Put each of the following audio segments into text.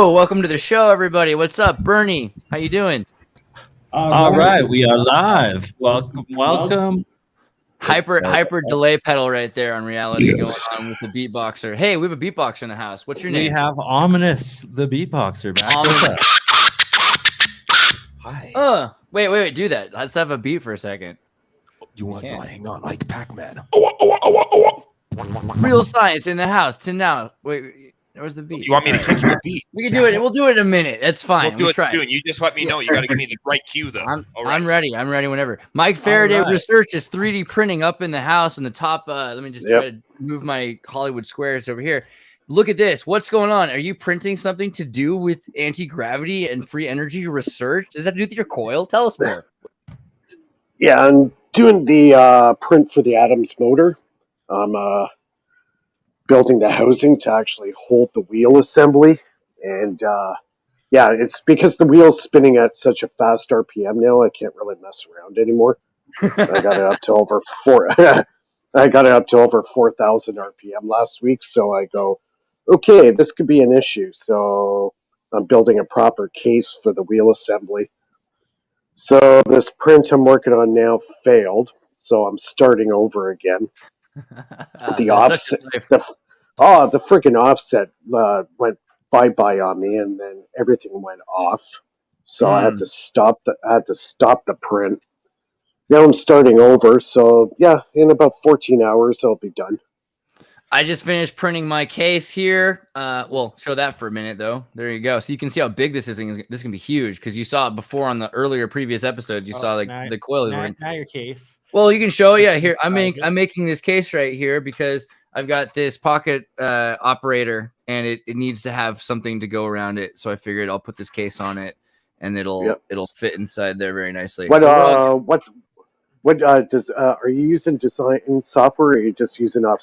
Yo, welcome to the show, everybody. What's up, Bernie? How you doing? All right, we are live. Welcome. Hyper delay pedal right there on reality going on with the beatboxer. Hey, we have a beatboxer in the house. What's your name? We have Ominous, the beatboxer, back with us. Hi. Wait, do that. Let's have a beat for a second. You want? Hang on, like Pac-Man. Real science in the house. To now. Wait, where's the beat? You want me to give you a beat? We can do it. We'll do it in a minute. That's fine. We'll do it soon. You just let me know. You got to give me the right cue, though. I'm ready. I'm ready whenever. Mike Faraday Research is 3D printing up in the house in the top. Let me just try to move my Hollywood squares over here. Look at this. What's going on? Are you printing something to do with anti-gravity and free energy research? Does that have to do with your coil? Tell us more. Yeah, I'm doing the print for the Adams motor. I'm building the housing to actually hold the wheel assembly. And yeah, it's because the wheel's spinning at such a fast RPM now, I can't really mess around anymore. I got it up to over 4,000 RPM last week, so I go, okay, this could be an issue. So I'm building a proper case for the wheel assembly. So this print I'm working on now failed, so I'm starting over again. The offset, the freaking offset went bye-bye on me, and then everything went off. So I had to stop the print. Now I'm starting over, so yeah, in about 14 hours I'll be done. I just finished printing my case here. Well, show that for a minute, though. There you go. So you can see how big this is. This is going to be huge because you saw it before on the earlier previous episode. You saw like the coil is running. Now your case. Well, you can show. Yeah, here I'm making this case right here because I've got this pocket operator and it needs to have something to go around it. So I figured I'll put this case on it and it'll fit inside there very nicely. What are you using design software, or are you just using off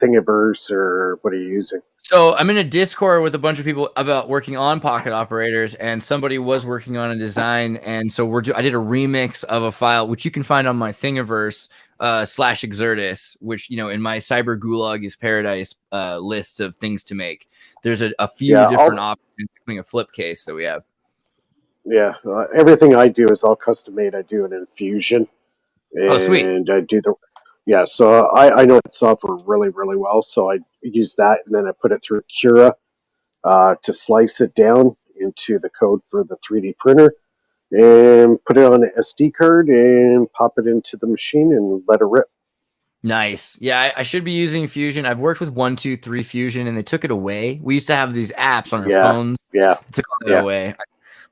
Thingiverse, or what are you using? So I'm in a Discord with a bunch of people about working on pocket operators, and somebody was working on a design, and so I did a remix of a file which you can find on my Thingiverse /Xirtus, which in my Cyber Gulag is Paradise list of things to make. There's a few different options, including a flip case that we have. Yeah, everything I do is all custom made. I do it in Fusion. Oh, sweet. And I do so I know that software really, really well. So I use that, and then I put it through Cura to slice it down into the code for the 3D printer, and put it on an SD card and pop it into the machine and let it rip. Nice. Yeah, I should be using Fusion. I've worked with 123 Fusion, and they took it away. We used to have these apps on our phones. Yeah. They took it away.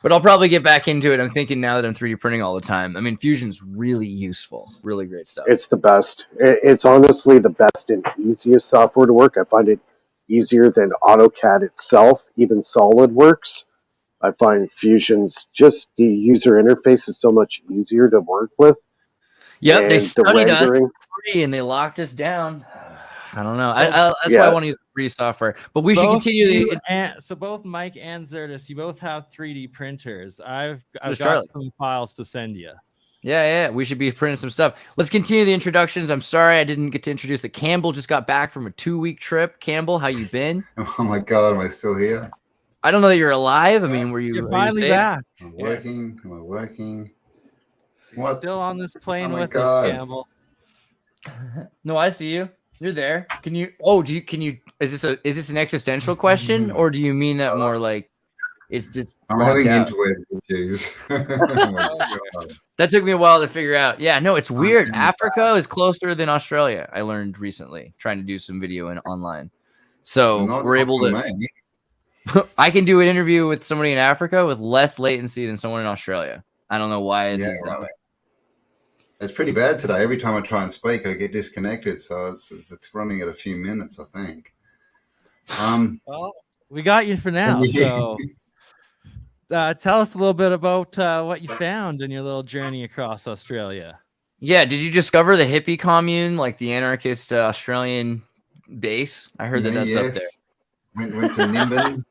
But I'll probably get back into it. I'm thinking now that I'm 3D printing all the time. I mean, Fusion's really useful. Really great stuff. It's the best. It's honestly the best and easiest software to work. I find it easier than AutoCAD itself, even SolidWorks. I find Fusion's just the user interface is so much easier to work with. Yep, they studied us for free and they locked us down. I don't know. That's why I want to use free software. But we should continue. So both Mike and Xirtus, you both have 3D printers. I've got some files to send you. Yeah. We should be printing some stuff. Let's continue the introductions. I'm sorry I didn't get to introduce that. Campbell just got back from a 2-week trip. Campbell, how you been? Oh my God, am I still here? I don't know that you're alive. I mean, You're finally back? Am I working? What? Still on this plane with us, Campbell? No, I see you. You're there. Can you? Oh, is this an existential question, or do you mean that more like it's just? I'm having interweb issues. That took me a while to figure out. Yeah, no, it's weird. Africa is closer than Australia. I learned recently trying to do some video online, so we're able to. I can do an interview with somebody in Africa with less latency than someone in Australia. I don't know why it's that way. It's pretty bad today. Every time I try and speak, I get disconnected. So it's running at a few minutes, I think. Well, we got you for now. So tell us a little bit about what you found in your little journey across Australia. Yeah. Did you discover the hippie commune, like the anarchist Australian base? I heard that's up there. Went to Nimbin.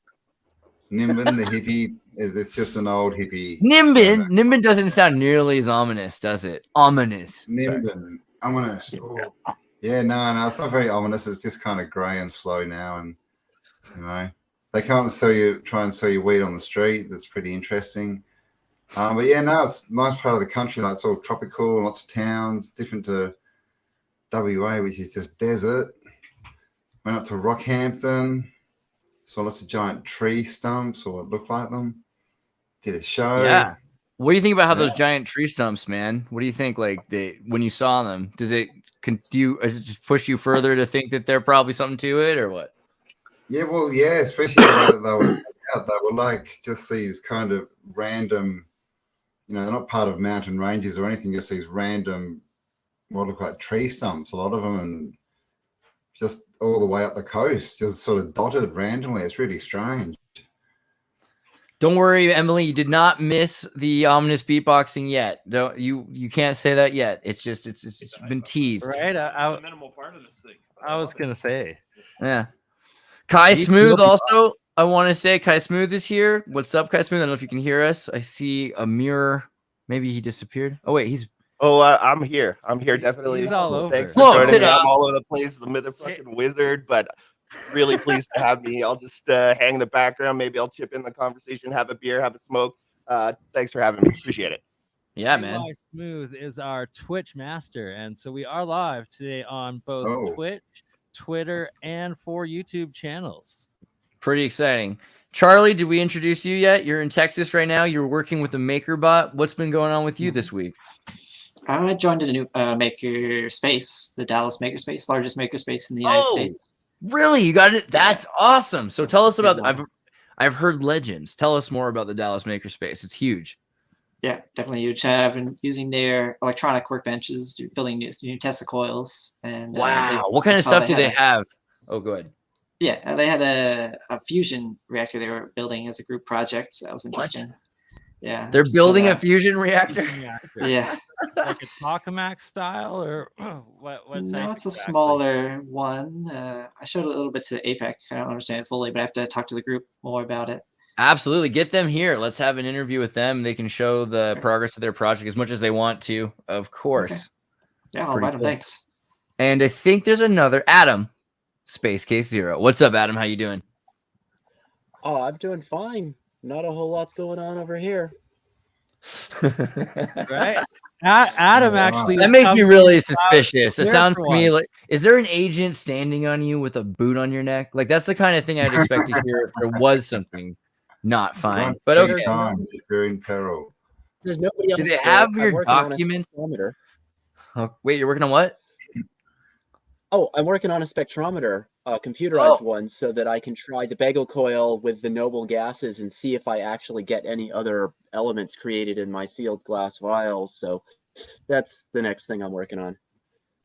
Nimbin, the hippie. It's just an old hippie. Nimbin doesn't sound nearly as ominous, does it? Ominous. Nimbin. Ominous. Yeah, no, it's not very ominous. It's just kind of grey and slow now, and they come and try and sell you weed on the street. That's pretty interesting. But yeah, no, it's a nice part of the country. Like, it's all tropical, lots of towns, different to WA, which is just desert. Went up to Rockhampton, saw lots of giant tree stumps, or what looked like them. Did a show. Yeah. What do you think about how those giant tree stumps, man? What do you think? Like, when you saw them, does it just push you further to think that there's probably something to it, or what? Yeah, well, yeah, especially the way that they were like just these kind of random, they're not part of mountain ranges or anything, just these random, what look like tree stumps, a lot of them, and just all the way up the coast, just sort of dotted randomly. It's really strange. Don't worry, Emily, you did not miss the ominous beatboxing yet. You can't say that yet. It's been teased. Right? A minimal part of this thing. I was gonna say. Yeah. Kai Smooth also, I want to say Kai Smooth is here. What's up, Kai Smooth? I don't know if you can hear us. I see a mirror. Maybe he disappeared. Oh, wait, he's... Oh, I'm here. I'm here, definitely. He's all over. Thanks for joining me. I'm all over the place, the motherfucking wizard, but really pleased to have me. I'll just hang in the background. Maybe I'll chip in the conversation, have a beer, have a smoke. Thanks for having me. Appreciate it. Yeah, man. Kai Smooth is our Twitch master, and so we are live today on both Twitch, Twitter, and 4 YouTube channels. Pretty exciting. Charlie, did we introduce you yet? You're in Texas right now. You're working with the MakerBot. What's been going on with you this week? I joined a new makerspace, the Dallas Makerspace, largest makerspace in the United States. Really? You got it? That's awesome. So tell us about I've heard legends. Tell us more about the Dallas Makerspace. It's huge. Yeah, definitely huge. I've been using their electronic workbenches, building new Tesla coils. And wow, what kind of stuff do they have? Oh, go ahead. Yeah, they had a fusion reactor they were building as a group project. So that was interesting. Yeah, they're building a fusion reactor. Yeah, like a tokamak style, or what? No, it's a smaller one. I showed a little bit to APEC. I don't understand it fully, but I have to talk to the group more about it. Absolutely, get them here. Let's have an interview with them. They can show the progress of their project as much as they want to, of course. Okay. Yeah, I'll invite them. Thanks. And I think there's another Adam. Space Case Zero. What's up, Adam? How you doing? Oh, I'm doing fine. Not a whole lot's going on over here. Right? Adam actually... That makes me really suspicious. It sounds to me like... Is there an agent standing on you with a boot on your neck? Like, that's the kind of thing I'd expect to hear if there was something not fine. But okay. If you're in peril. There's nobody else. Do they have your documents? Oh, wait, you're working on what? Oh, I'm working on a spectrometer, a computerized one, so that I can try the bagel coil with the noble gases and see if I actually get any other elements created in my sealed glass vials. So that's the next thing I'm working on.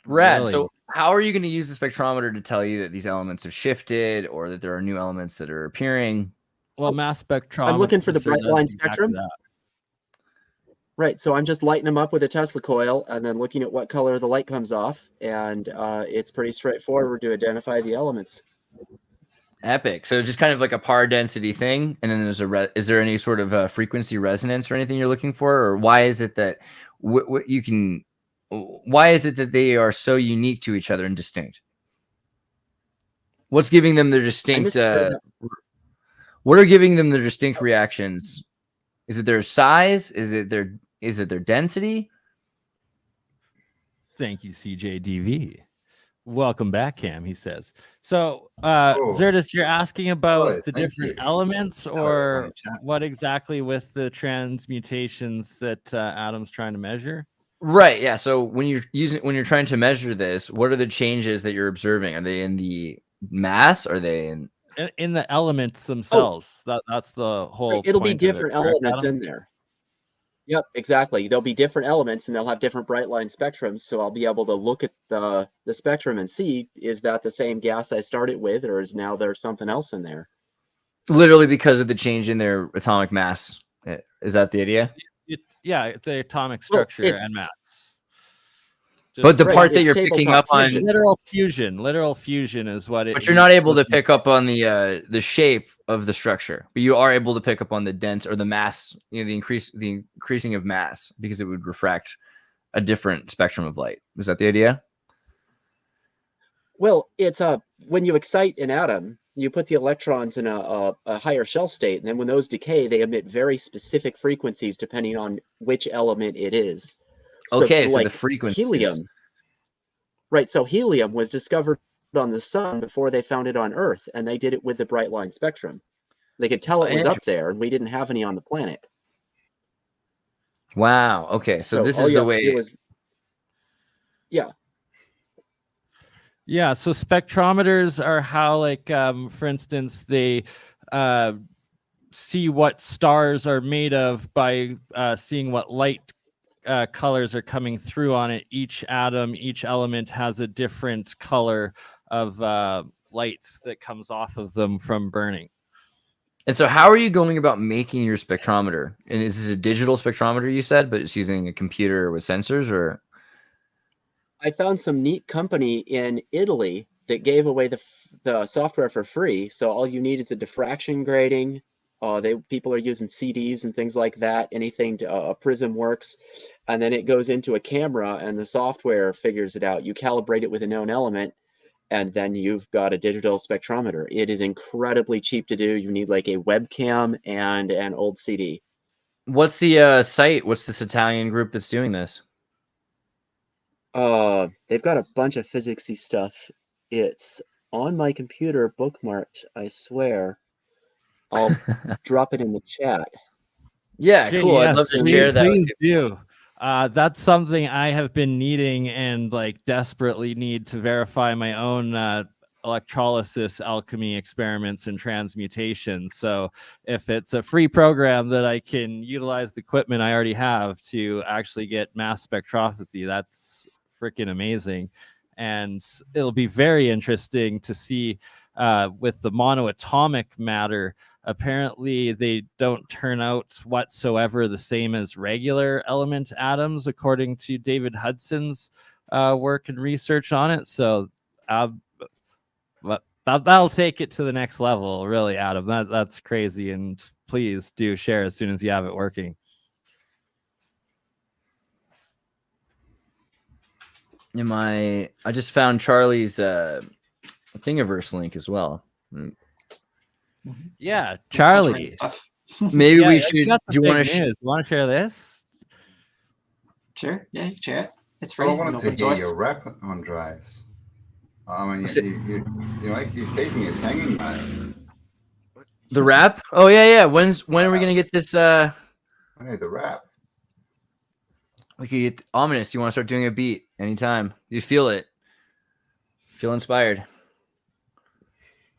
Rad. Really? So how are you going to use the spectrometer to tell you that these elements have shifted or that there are new elements that are appearing? Well, mass spectrometry. I'm looking for the bright line spectrum. Right, so I'm just lighting them up with a Tesla coil and then looking at what color the light comes off, and it's pretty straightforward to identify the elements. Epic. So just kind of like a par density thing, and then there's is there any sort of frequency resonance or anything you're looking for, or why is it that why is it that they are so unique to each other and distinct? What's giving them their distinct? What are giving them their distinct reactions? Is it their size? Is it their density? Thank you, CJDV. Welcome back, Cam, he says. So, Xirtus, you're asking about the different elements, or what exactly with the transmutations that Adam's trying to measure? Right, yeah. So when you're trying to measure this, what are the changes that you're observing? Are they in the mass? Are they in the elements themselves? That's the whole. It'll be different elements in there. Yep, exactly. There'll be different elements, and they'll have different bright line spectrums. So I'll be able to look at the spectrum and see, is that the same gas I started with, or is now there's something else in there? Literally because of the change in their atomic mass. Is that the idea? Yeah, the atomic structure and mass. But the part that you're picking up on literal fusion is what it. But you're not able to pick up on the shape of the structure, but you are able to pick up on the dense or the mass, the increasing of mass, because it would refract a different spectrum of light. Is that the idea? Well, it's when you excite an atom, you put the electrons in a higher shell state, and then when those decay, they emit very specific frequencies depending on which element it is. Okay, so like the frequencies. helium. Right, so helium was discovered on the sun before they found it on Earth, and they did it with the bright line spectrum. They could tell it was up there, and we didn't have any on the planet. Wow. Okay, so this is the way. Yeah. Yeah, so spectrometers are how, like, for instance, they see what stars are made of by seeing what light colors are coming through on it. Each atom, each element has a different color of light that comes off of them from burning. And so how are you going about making your spectrometer? And is this a digital spectrometer, you said, but it's using a computer with sensors, or? I found some neat company in Italy that gave away the software for free. So all you need is a diffraction grating. People are using CDs and things like that. Anything to Prism works, and then it goes into a camera, and the software figures it out. You calibrate it with a known element, and then you've got a digital spectrometer. It is incredibly cheap to do. You need like a webcam and an old CD. What's the site? What's this Italian group that's doing this? They've got a bunch of physicsy stuff. It's on my computer bookmarked, I swear. I'll drop it in the chat. Yeah, cool. Yes, I'd love to share that. Please do. That's something I have been needing and like desperately need to verify my own electrolysis alchemy experiments and transmutation. So if it's a free program that I can utilize the equipment I already have to actually get mass spectroscopy, that's freaking amazing. And it'll be very interesting to see with the monoatomic matter. Apparently they don't turn out whatsoever the same as regular element atoms, according to David Hudson's work and research on it. So that'll take it to the next level, really, Adam. That's crazy. And please do share as soon as you have it working. I just found Charlie's Thingiverse link as well. Yeah, Charlie. Maybe we should. Do you want to? You want to share this? Sure. Yeah, you can share it. It's free. I wanted to hear your rap, Andreas. I mean, you're keeping us hanging, man. The rap? Oh yeah. When are we gonna get this? I need the rap. We could get ominous. You want to start doing a beat anytime? You feel it. Feel inspired.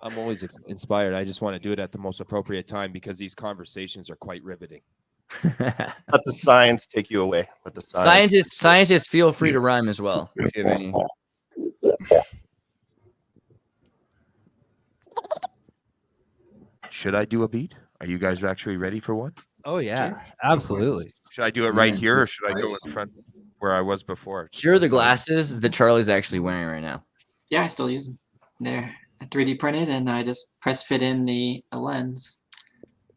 I'm always inspired. I just want to do it at the most appropriate time because these conversations are quite riveting. Let the science take you away. Let the scientists feel free to rhyme as well. If you have any. Should I do a beat? Are you guys actually ready for one? Oh yeah, sure. Absolutely. Should I do it right here, or should I go in front where I was before? Here are the glasses that Charlie's actually wearing right now. Yeah, I still use them. They're 3D printed, and I just press fit in the lens.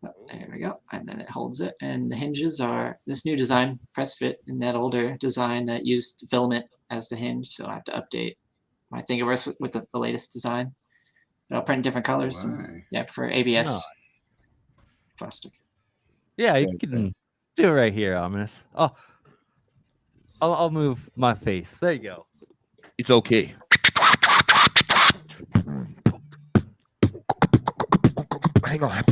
Oh, there we go, and then it holds it. And the hinges are this new design, press fit, in that older design that used filament as the hinge. So I have to update my Thingiverse with the latest design. But I'll print different colors. And, yeah, for ABS plastic. Yeah, you can do it right here, Ominous. Oh, I'll move my face. There you go. It's okay. Hang on.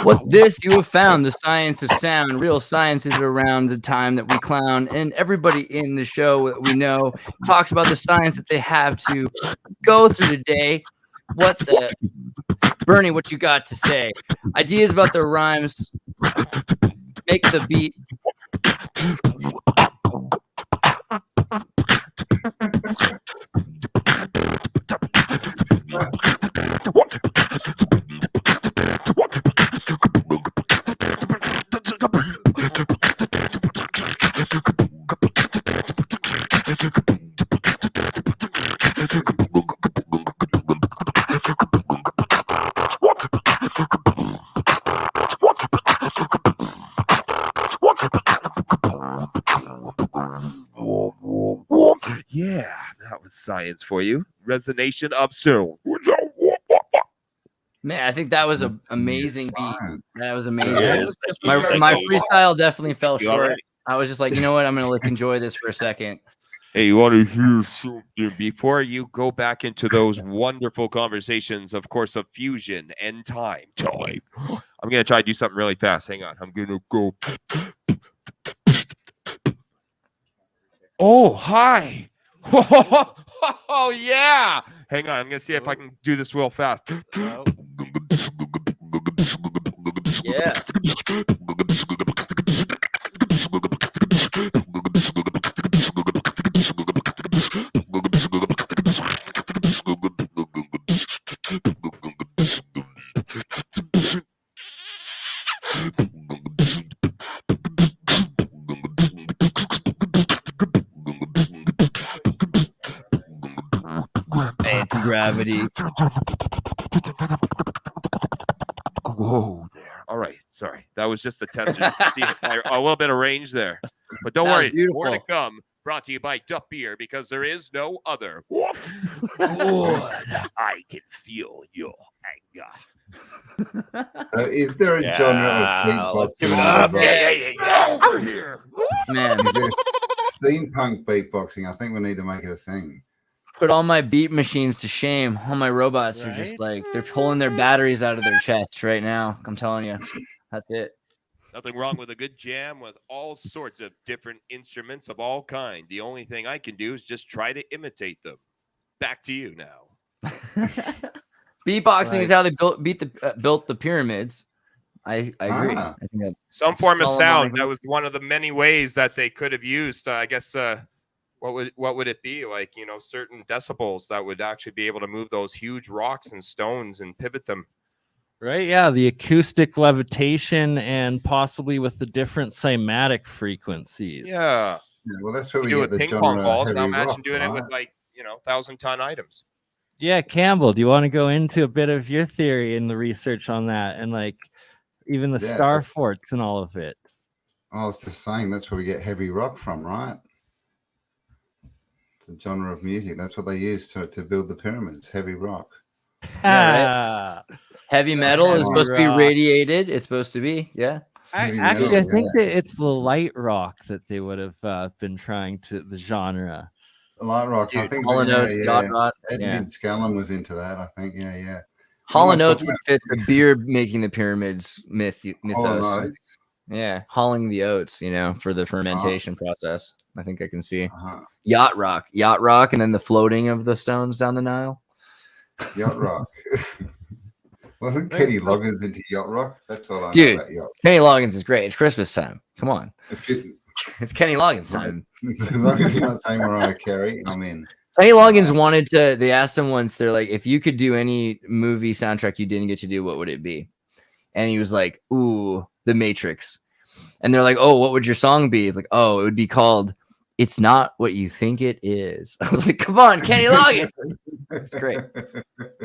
What's this? You have found the science of sound. Real science is around the time that we clown, and everybody in the show that we know talks about the science that they have to go through today. What the Bernie? What you got to say? Ideas about the rhymes. Make the beat. science for you. Resonation of sound. Man, I think that was an That's amazing beat. science. That was amazing. Yeah. My freestyle definitely fell You all short. right? I was just like, you know what? I'm gonna enjoy this for a second. Hey, you want to hear something before you go back into those wonderful conversations, of course, of fusion and time. I'm gonna try to do something really fast. Hang on. I'm gonna go. Oh, hi. Oh, yeah. Hang on. I'm gonna see if I can do this real fast. Yeah. Anti-gravity. Whoa there. All right. Sorry. That was just a test. Just to see a little bit of range there. But don't That was worry. More to beautiful. come. Brought to you by Duck Beer because there is no other. Good. I can feel your anger. Is there a genre of let's give beatboxing? it up. Over here. Man, Is there steampunk beatboxing? I think we need to make it a thing. put all my beat machines to shame. All my robots are just like they're pulling their batteries out of their chests right now. I'm telling you, that's it. Nothing wrong with a good jam with all sorts of different instruments of all kind. The only thing I can do is just try to imitate them. Back to you now. Beatboxing is how they built the pyramids. I agree. Ah. I think that Some form of Solomon sound. agreed. That was one of the many ways that they could have used. I guess what would it be like? Certain decibels that would actually be able to move those huge rocks and stones and pivot them. Right, yeah, the acoustic levitation and possibly with the different cymatic frequencies. Yeah. Yeah, well, that's where You we do get with the ping genre pong balls. Now heavy imagine rock, doing it with right? 1,000-ton items. Yeah, Campbell, do you want to go into a bit of your theory and the research on that and like even the Yeah, star that's- forts and all of it? I was just saying that's where we get heavy rock from, right? It's a genre of music. That's what they use to build the pyramids. Heavy rock. Yeah, Heavy metal is supposed to be rock. radiated. It's supposed to be, yeah. Heavy Actually, I metal, think yeah. that it's the light rock that they would have been trying to the genre. Light rock. I Dude, think. Hall and Oates, yacht rock. Ed Yeah. Scallon was into that. I think. Yeah. Hall Am I and Oates talking would fit the beer making the pyramids mythos. Oates? Yeah, hauling the oats, for the fermentation process. I think I can see Uh-huh. yacht rock, and then the floating of the stones down the Nile. Yacht rock. Wasn't Kenny Loggins into yacht rock? That's all I know Dude, about yacht. Kenny Loggins is great. It's Christmas time. Come on, It's just, it's Kenny Loggins time. as long as you're not saying Mariah Carey, I'm in. Kenny Loggins wanted to. They asked him once. They're like, if you could do any movie soundtrack you didn't get to do, what would it be? And he was like, "Ooh, The Matrix." And they're like, "Oh, what would your song be?" He's like, "Oh, it would be called It's Not What You Think It Is." I was like, "Come on, Kenny Loggins." It's great.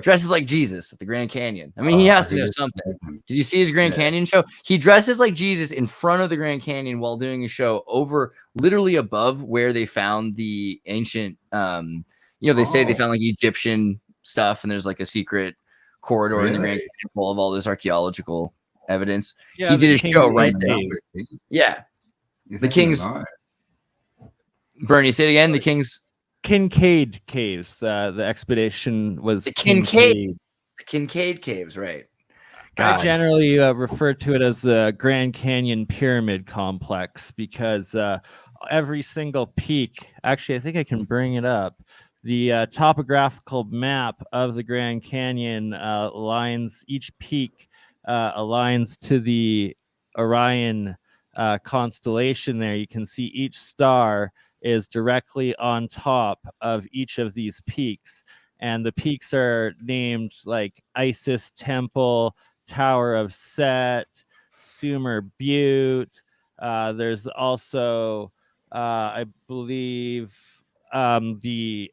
Dresses like Jesus at the Grand Canyon. I mean, he has to know something. Did you see his Grand Canyon show? He dresses like Jesus in front of the Grand Canyon while doing a show over literally above where they found the ancient they say they found like Egyptian stuff, and there's like a secret corridor in the Grand Canyon full of all this archaeological evidence. Yeah, he did a show right there. Cave. Yeah. The King's Bernie, say it again. The King's Kincaid Caves. The expedition was the Kincaid Caves, right? I generally refer to it as the Grand Canyon Pyramid Complex because every single peak, actually, I think I can bring it up. The topographical map of the Grand Canyon aligns each peak aligns to the Orion constellation there. You can see each star is directly on top of each of these peaks. And the peaks are named like Isis Temple, Tower of Set, Sumer Butte. There's also, I believe, the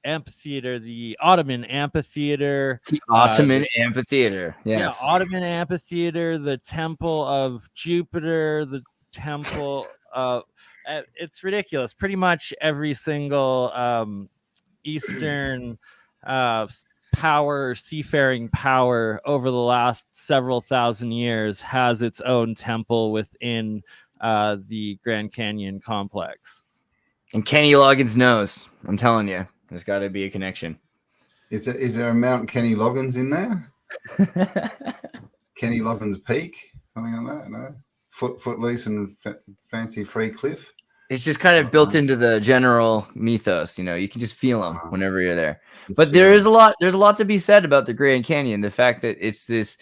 amphitheater, the Ottoman Amphitheater. The Ottoman Amphitheater, yes. Yeah, Ottoman Amphitheater, the Temple of Jupiter, the Temple It's ridiculous. Pretty much every single Eastern seafaring power over the last several thousand years has its own temple within the Grand Canyon complex. And Kenny Loggins knows. I'm telling you, there's got to be a connection. Is there a Mount Kenny Loggins in there? Kenny Loggins Peak, something like that? No, Footloose and Fancy Free Cliff. It's just kind of built into the general mythos. You can just feel them whenever you're there. But there's a lot to be said about the Grand Canyon. The fact that it's this,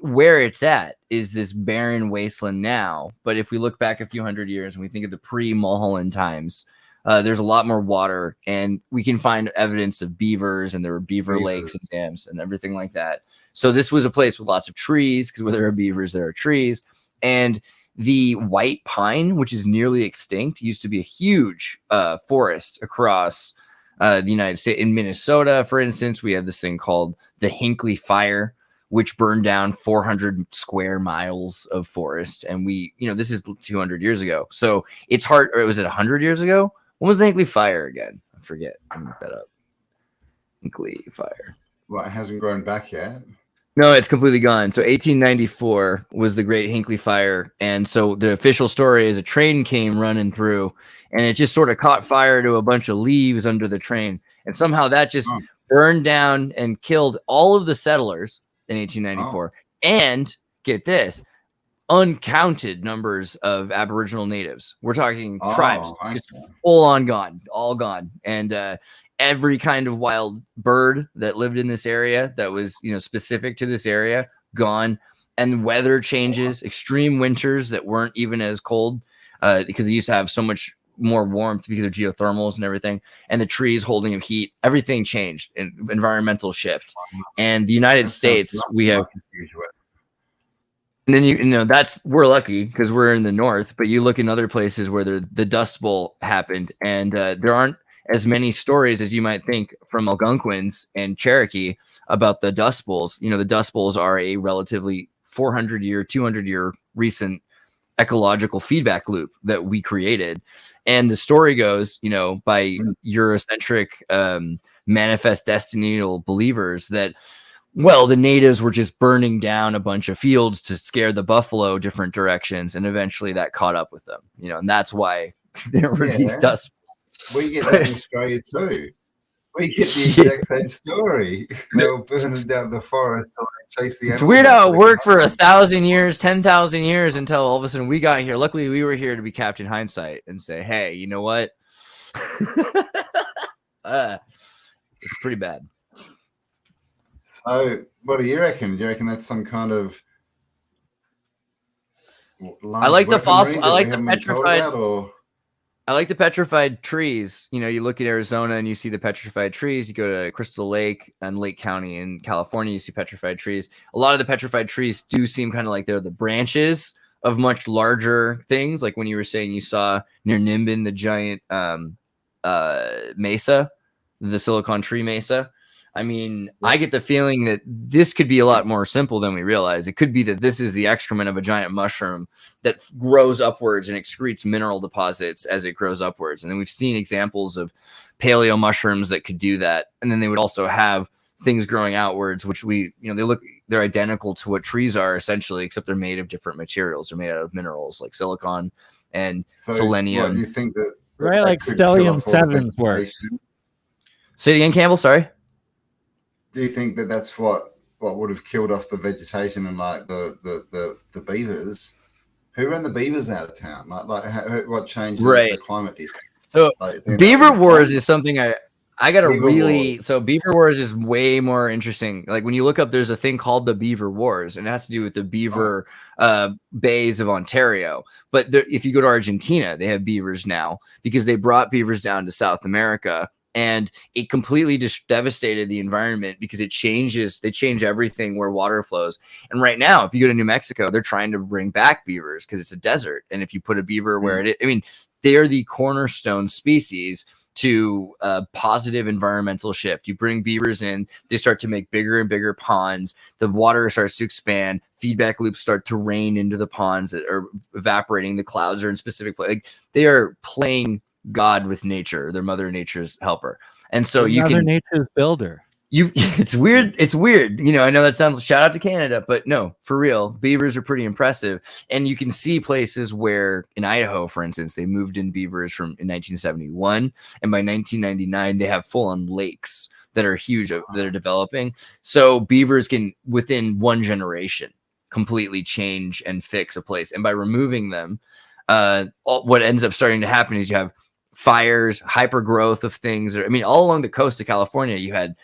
where it's at is this barren wasteland now. But if we look back a few hundred years and we think of the pre-Mulholland times, there's a lot more water, and we can find evidence of beavers, and there were beaver lakes and dams and everything like that. So this was a place with lots of trees, because where there are beavers, there are trees. And the white pine, which is nearly extinct, used to be a huge forest across the United States. In Minnesota, for instance, we have this thing called the Hinckley Fire, which burned down 400 square miles of forest. And this is 200 years ago. So it's hard, or was it 100 years ago? When was the Hinckley Fire again? I forget. I'm going to look that up. Hinckley Fire. Well, it hasn't grown back yet. No, it's completely gone. So 1894 was the Great Hinckley Fire. And so the official story is a train came running through, and it just sort of caught fire to a bunch of leaves under the train. And somehow that just burned down and killed all of the settlers in 1894. And get this, uncounted numbers of Aboriginal natives. We're talking tribes, just full on gone, all gone. And every kind of wild bird that lived in this area that was, specific to this area, gone. And weather changes, extreme winters that weren't even as cold because they used to have so much more warmth because of geothermals and everything. And the trees holding of heat, everything changed, environmental shift. And the United States, we have... And then we're lucky because we're in the north, but you look in other places where the Dust Bowl happened, and there aren't as many stories as you might think from Algonquins and Cherokee about the Dust Bowls. The Dust Bowls are a relatively 200-year recent ecological feedback loop that we created. And the story goes, by Eurocentric manifest destinial believers that, well, the natives were just burning down a bunch of fields to scare the buffalo different directions, and eventually that caught up with them, and that's why there were these dust. We get that in Australia too. We get the exact same story. They were burning down the forest to chase the animals. It's weird how it worked for 1,000 years, 10,000 years until all of a sudden we got here. Luckily, we were here to be Captain Hindsight and say, hey, you know what? It's pretty bad. So, what do you reckon? Do you reckon that's some kind of? I like the fossil. I like the petrified. I like the petrified trees. You look at Arizona and you see the petrified trees. You go to Crystal Lake and Lake County in California, you see petrified trees. A lot of the petrified trees do seem kind of like they're the branches of much larger things. Like when you were saying you saw near Nimbin the giant mesa, the silicon tree mesa. I get the feeling that this could be a lot more simple than we realize. It could be that this is the excrement of a giant mushroom that grows upwards and excretes mineral deposits as it grows upwards. And then we've seen examples of paleo mushrooms that could do that. And then they would also have things growing outwards, which they're identical to what trees are essentially, except they're made of different materials. They're made out of minerals like silicon and selenium. What, you think that right, like stellium 7's work. Say it again, Campbell. Sorry. Do you think that that's what would have killed off the vegetation and like the beavers? Who ran the beavers out of town? What changed the climate? So beaver wars is something I got to really. So beaver wars is way more interesting. Like when you look up, there's a thing called the Beaver Wars, and it has to do with the beaver bays of Ontario. But if you go to Argentina, they have beavers now because they brought beavers down to South America. And it completely just devastated the environment because they change everything where water flows. And right now, if you go to New Mexico, they're trying to bring back beavers because it's a desert. And if you put a beaver where they are the cornerstone species to a positive environmental shift. You bring beavers in, they start to make bigger and bigger ponds. The water starts to expand. Feedback loops start to rain into the ponds that are evaporating. The clouds are in specific place. Like, they are playing God with nature. They're Mother Nature's helper. And so you Mother can Nature's builder. It's weird. It's weird. You know, I know that sounds, shout out to Canada, but no, for real, beavers are pretty impressive. And you can see places where in Idaho, for instance, they moved in beavers in 1971. And by 1999, they have full on lakes that are huge, that are developing. So beavers can, within one generation, completely change and fix a place. And by removing them, what ends up starting to happen is you have fires, hyper growth of things. I mean, all along the coast of California, you had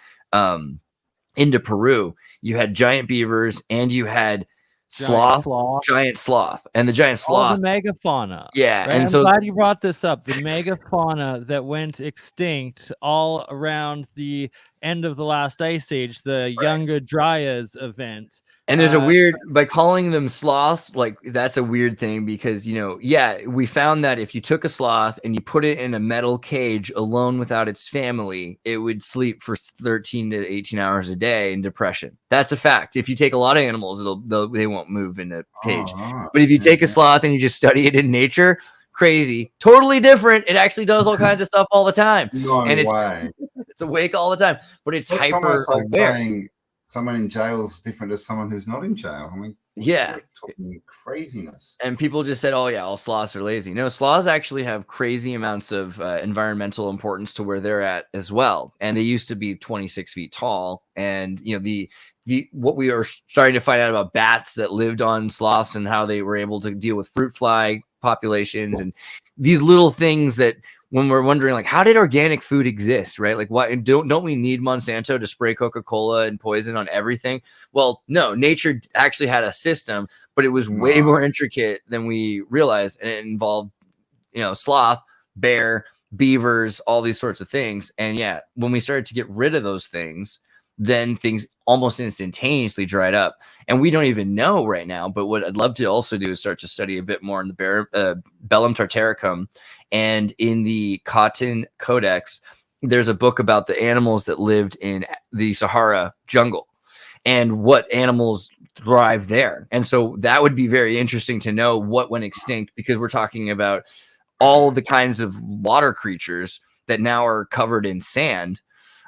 into Peru, you had giant beavers and you had giant sloth, and the giant sloth, the megafauna. Yeah, right? and I'm so glad you brought this up. The megafauna that went extinct all around the end of the last ice age, the Younger Dryas event. And there's a weird, by calling them sloths, like that's a weird thing because, you know, yeah, we found that if you took a sloth and you put it in a metal cage alone without its family, it would sleep for 13 to 18 hours a day in depression. That's a fact. If you take a lot of animals, they won't move in a cage. But if you take a sloth and you just study it in nature, crazy, totally different. It actually does all kinds of stuff all the time. It's awake all the time, but it's hyper like saying someone in jail is different to someone who's not in jail. I mean, yeah, talking craziness. And people just said, "Oh yeah, all sloths are lazy." No, sloths actually have crazy amounts of environmental importance to where they're at as well. And they used to be 26 feet tall. And you know the what we are starting to find out about bats that lived on sloths and how they were able to deal with fruit fly populations and these little things that. When we're wondering, like, how did organic food exist, right? Like, why don't we need Monsanto to spray Coca-Cola and poison on everything? Well, no, nature actually had a system, but it was way more intricate than we realized, and it involved, you know, sloth, bear, beavers, all these sorts of things. And yeah, when we started to get rid of those things, then things almost instantaneously dried up. And we don't even know right now, but what I'd love to also do is start to study a bit more in the Bellum tartaricum. And in the Cotton Codex, there's a book about the animals that lived in the Sahara jungle and what animals thrive there. And so that would be very interesting to know what went extinct, because we're talking about all the kinds of water creatures that now are covered in sand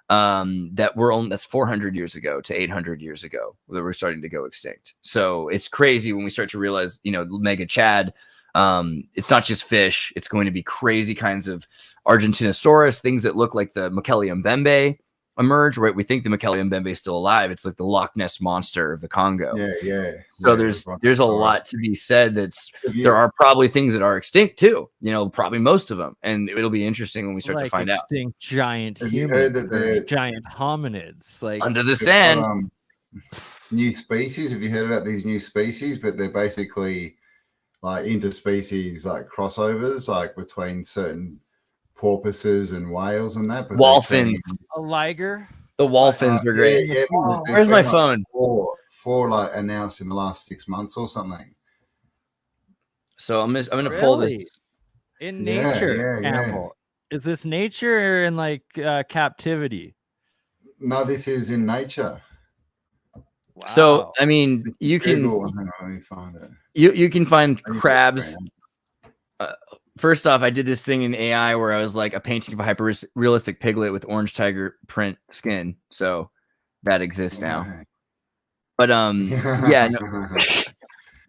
that's 400 years ago to 800 years ago that we're starting to go extinct. So it's crazy when we start to realize, you know, Mega Chad, it's not just fish, it's going to be crazy kinds of Argentinosaurus, things that look like the Mokele-mbembe emerge, right? We think the Mokele-mbembe is still alive. It's like the Loch Ness monster of the Congo. So there's a lot to be said. There are probably things that are extinct too, you know, probably most of them. And it'll be interesting when we start to find out. Extinct giant humans, giant hominids, like under the sand. New species. Have you heard about these new species? But they're basically like interspecies, like crossovers, like between certain porpoises and whales and that. But Wallfins. A liger. The wallfins are great. Yeah, where's my phone? Four like announced in the last 6 months or something. So I'm gonna pull this in nature. Campbell. Is this nature or in like captivity? No, this is in nature. Wow. So I mean, you can find it. You can find crabs. First off, I did this thing in AI where I was like a painting of a hyper realistic piglet with orange tiger print skin. So that exists now. But yeah, no,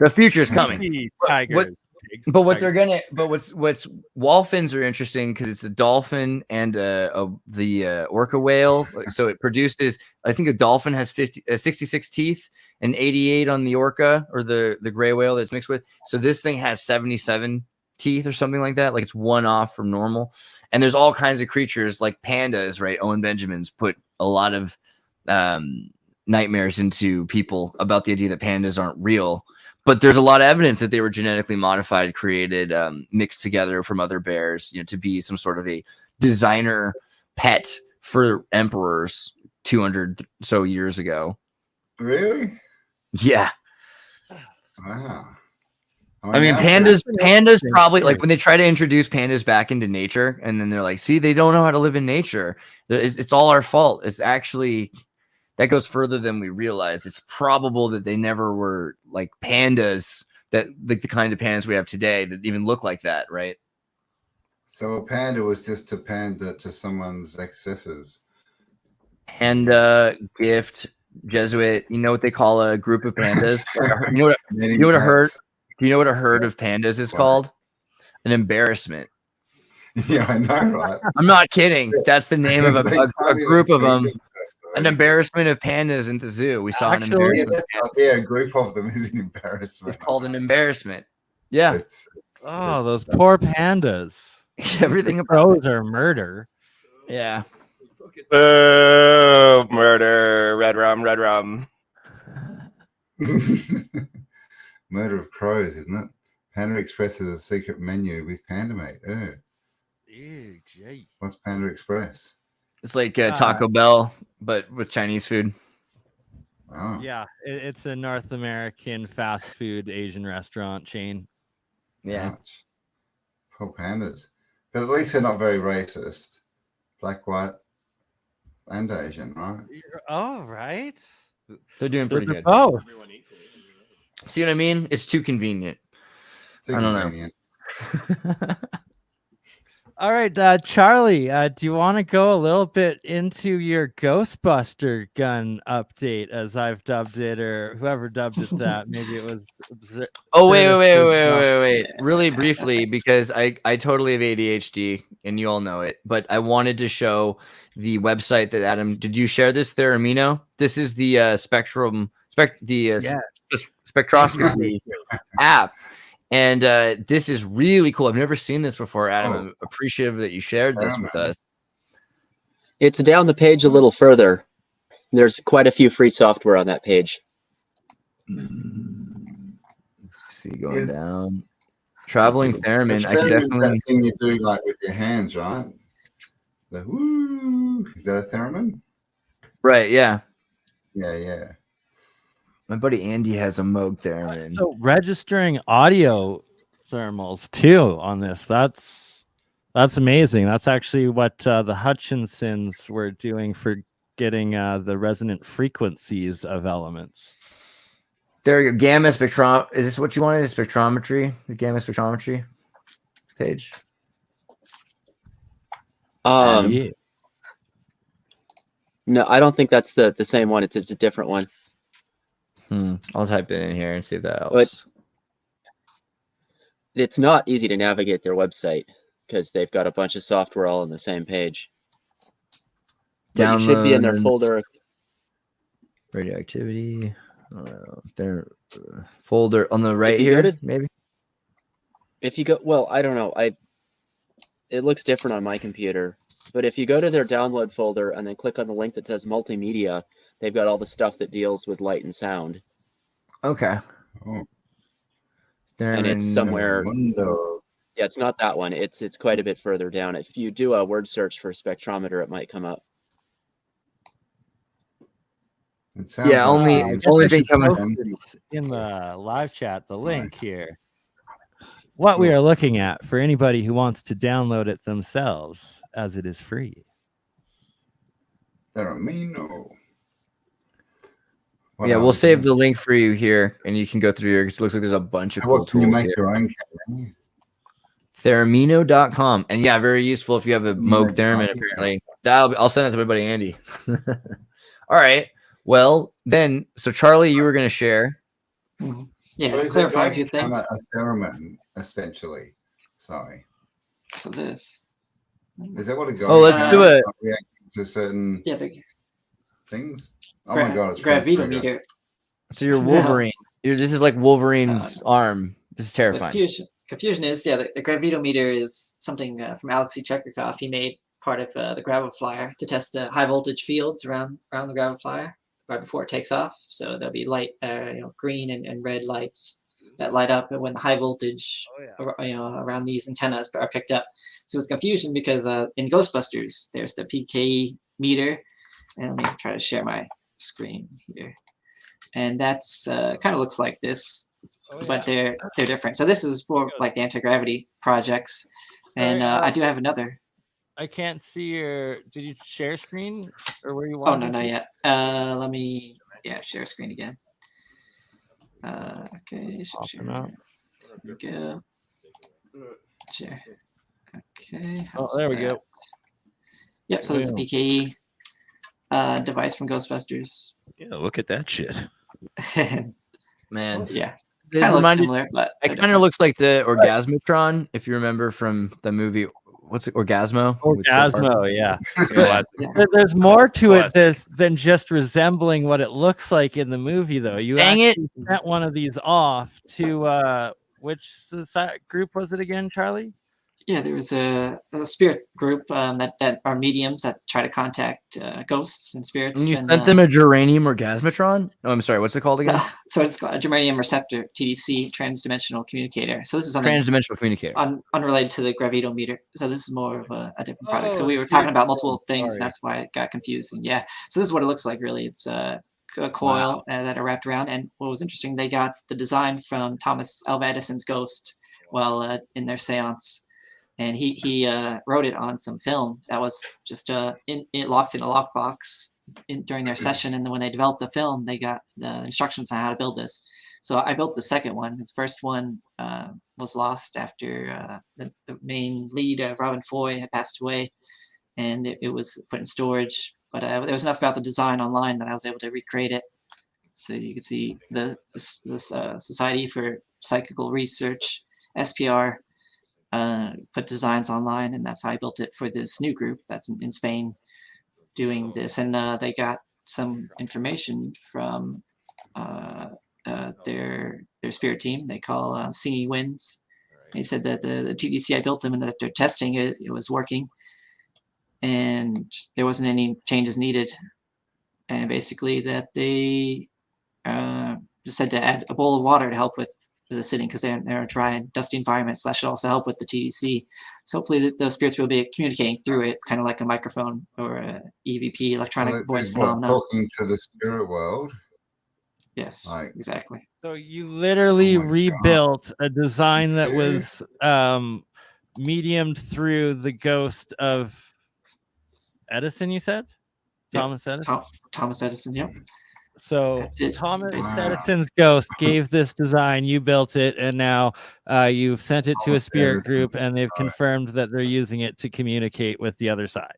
the future's coming. What's wallfins are interesting because it's a dolphin and the orca whale. So it produces, I think a dolphin has 66 teeth and 88 on the orca or the gray whale that's mixed with. So this thing has 77 teeth or something like that. Like it's one off from normal. And there's all kinds of creatures like pandas, right? Owen Benjamin's put a lot of nightmares into people about the idea that pandas aren't real. But there's a lot of evidence that they were genetically modified, created, mixed together from other bears, you know, to be some sort of a designer pet for emperors 200 so years ago. Really? Yeah. Wow. I mean, pandas probably like when they try to introduce pandas back into nature, and then they're like, see, they don't know how to live in nature. It's all our fault. It's actually that goes further than we realize. It's probable that they never were like pandas that like the kind of pandas we have today that even look like that, right? So a panda was just a panda to someone's excesses. Panda, gift, Jesuit. You know what they call a group of pandas? you know what a herd? Do you know what a herd of pandas is called? An embarrassment. Yeah, I know, right? I'm not kidding. That's the name of a group of them. An embarrassment of pandas in the zoo. We saw an embarrassment. Yeah, a group of them is an embarrassment. It's called an embarrassment. Yeah. Those poor pandas. Everything about those are murder. Yeah. Murder. Red rum. Murder of crows, isn't it? Panda Express is a secret menu with Panda Mate. Oh. Ew, gee. What's Panda Express? It's like Taco Bell, but with Chinese food. Oh. Yeah, it's a North American fast food Asian restaurant chain. Yeah. Ouch. Poor pandas. But at least they're not very racist. Black, white, and Asian, right? Oh, right. They're doing pretty good. Both. See what I mean? It's too convenient. I don't know. All right, Charlie, do you want to go a little bit into your Ghostbuster gun update, as I've dubbed it, or whoever dubbed it that? Maybe it was. Wait. Really briefly, because I totally have ADHD, and you all know it, but I wanted to show the website that Adam, did you share this, Theramino? This is the Spectroscopy app. And this is really cool. I've never seen this before, Adam. I'm appreciative that you shared this with us. It's down the page a little further. There's quite a few free software on that page. Let's see, going down. Traveling theremin. I can definitely. That thing you do like with your hands, right? The woo. Is that a theremin? Right. Yeah. Yeah. My buddy Andy has a Moog theremin. So registering audio thermals too on this. That's amazing. That's actually what the Hutchinsons were doing for getting the resonant frequencies of elements. There you go. Gamma spectrom. Is this what you wanted? Spectrometry? The gamma spectrometry page? Yeah. No, I don't think that's the same one. It's a different one. I'll type it in here and see if that helps. But it's not easy to navigate their website because they've got a bunch of software all on the same page. But you should be in their folder. Radioactivity. Their folder on the right here, maybe. If you go, well, I don't know. It looks different on my computer. But if you go to their download folder and then click on the link that says multimedia, they've got all the stuff that deals with light and sound. Okay. And it's somewhere. Yeah, it's not that one. It's quite a bit further down. If you do a word search for spectrometer, it might come up. Yeah, only thing coming in the live chat. The link here. What we are looking at for anybody who wants to download it themselves, as it is free. Theramino. Yeah, we'll save the link for you here, and you can go through here because it looks like there's a bunch of cool tools. You make here. your own camera. Theramino.com. And yeah, very useful if you have a Moog theremin, apparently. I'll send it to my buddy Andy. All right. Well, then, so Charlie, you were going to share. Yeah, so clarify a few things. A theremin, essentially. Sorry. So this. Is that what it goes? Oh, let's do it. To certain things. Oh my God! It's gravitometer. So you're Wolverine. This is like Wolverine's arm. This is terrifying. So confusion is the gravitometer is something from Alexei Chekhov. He made part of the gravel flyer to test the high voltage fields around the gravel flyer right before it takes off. So there'll be light, green and red lights that light up when the high voltage, around these antennas are picked up. So it's confusion because in Ghostbusters there's the PK meter, and let me try to share my screen here, and that's kind of looks like this. but they're different. So this is for like the anti-gravity projects, and I do have another. I can't see your. Did you share screen or where you Oh want? no, not yet. Let me share screen again. Okay, share. There we go. Share. Okay. Oh, there we go. Yep. So this is a PKE device from Ghostbusters. Yeah, look at that shit. Man, yeah. It kind of looks similar, but it kind of looks like the Orgasmatron, if you remember from the movie. What's it? Orgasmo? Orgasmo, yeah. There's more to it than just resembling what it looks like in the movie, though. You actually sent one of these off to which group was it again, Charlie? Yeah, there was a spirit group that are mediums that try to contact ghosts and spirits. And you sent them a geranium orgasmatron? Oh, I'm sorry. What's it called again? So it's called a germanium receptor, TDC, transdimensional communicator. So this is something transdimensional communicator, unrelated to the gravitometer. So this is more of a different product. So we were talking about multiple things. That's why it got confusing. Yeah. So this is what it looks like. Really, it's a coil that are wrapped around. And what was interesting, they got the design from Thomas Alva Edison's ghost while in their seance. And he wrote it on some film that was just locked in a lockbox during their session. And then when they developed the film, they got the instructions on how to build this. So I built the second one. His first one was lost after the main lead, Robin Foy, had passed away, and it was put in storage. But there was enough about the design online that I was able to recreate it. So you can see the Society for Psychical Research, SPR, put designs online, and that's how I built it for this new group that's in Spain doing this. And they got some information from their spirit team they call Singing Winds. They said that the TDC I built them and that they're testing it was working, and there wasn't any changes needed. And basically that they just had to add a bowl of water to help with the sitting, because they're in a dry and dusty environment. So that should also help with the TDC. So hopefully those spirits will be communicating through it. It's kind of like a microphone or a EVP, electronic voice phenomenon. Talking to the spirit world. Yes, exactly. So you literally rebuilt a design that was mediumed through the ghost of Edison, you said? Yep. Thomas Edison? Thomas Edison, yep. So Thomas Edison's ghost gave this design, you built it, and now you've sent it to a spirit group, and they've confirmed that they're using it to communicate with the other side.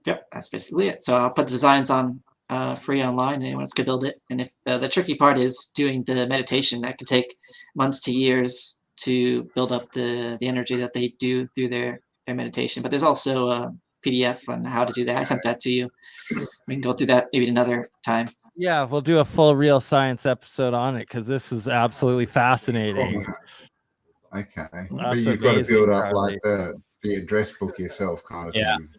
Yep, that's basically it. So I'll put the designs on free online. Anyone else can build it. And if the tricky part is doing the meditation, that could take months to years to build up the energy that they do through their meditation. But there's also a PDF on how to do that. I sent that to you. We can go through that maybe another time. Yeah, we'll do a full real science episode on it, because this is absolutely fascinating. Okay. But you've got to build up like the address book yourself kind of thing.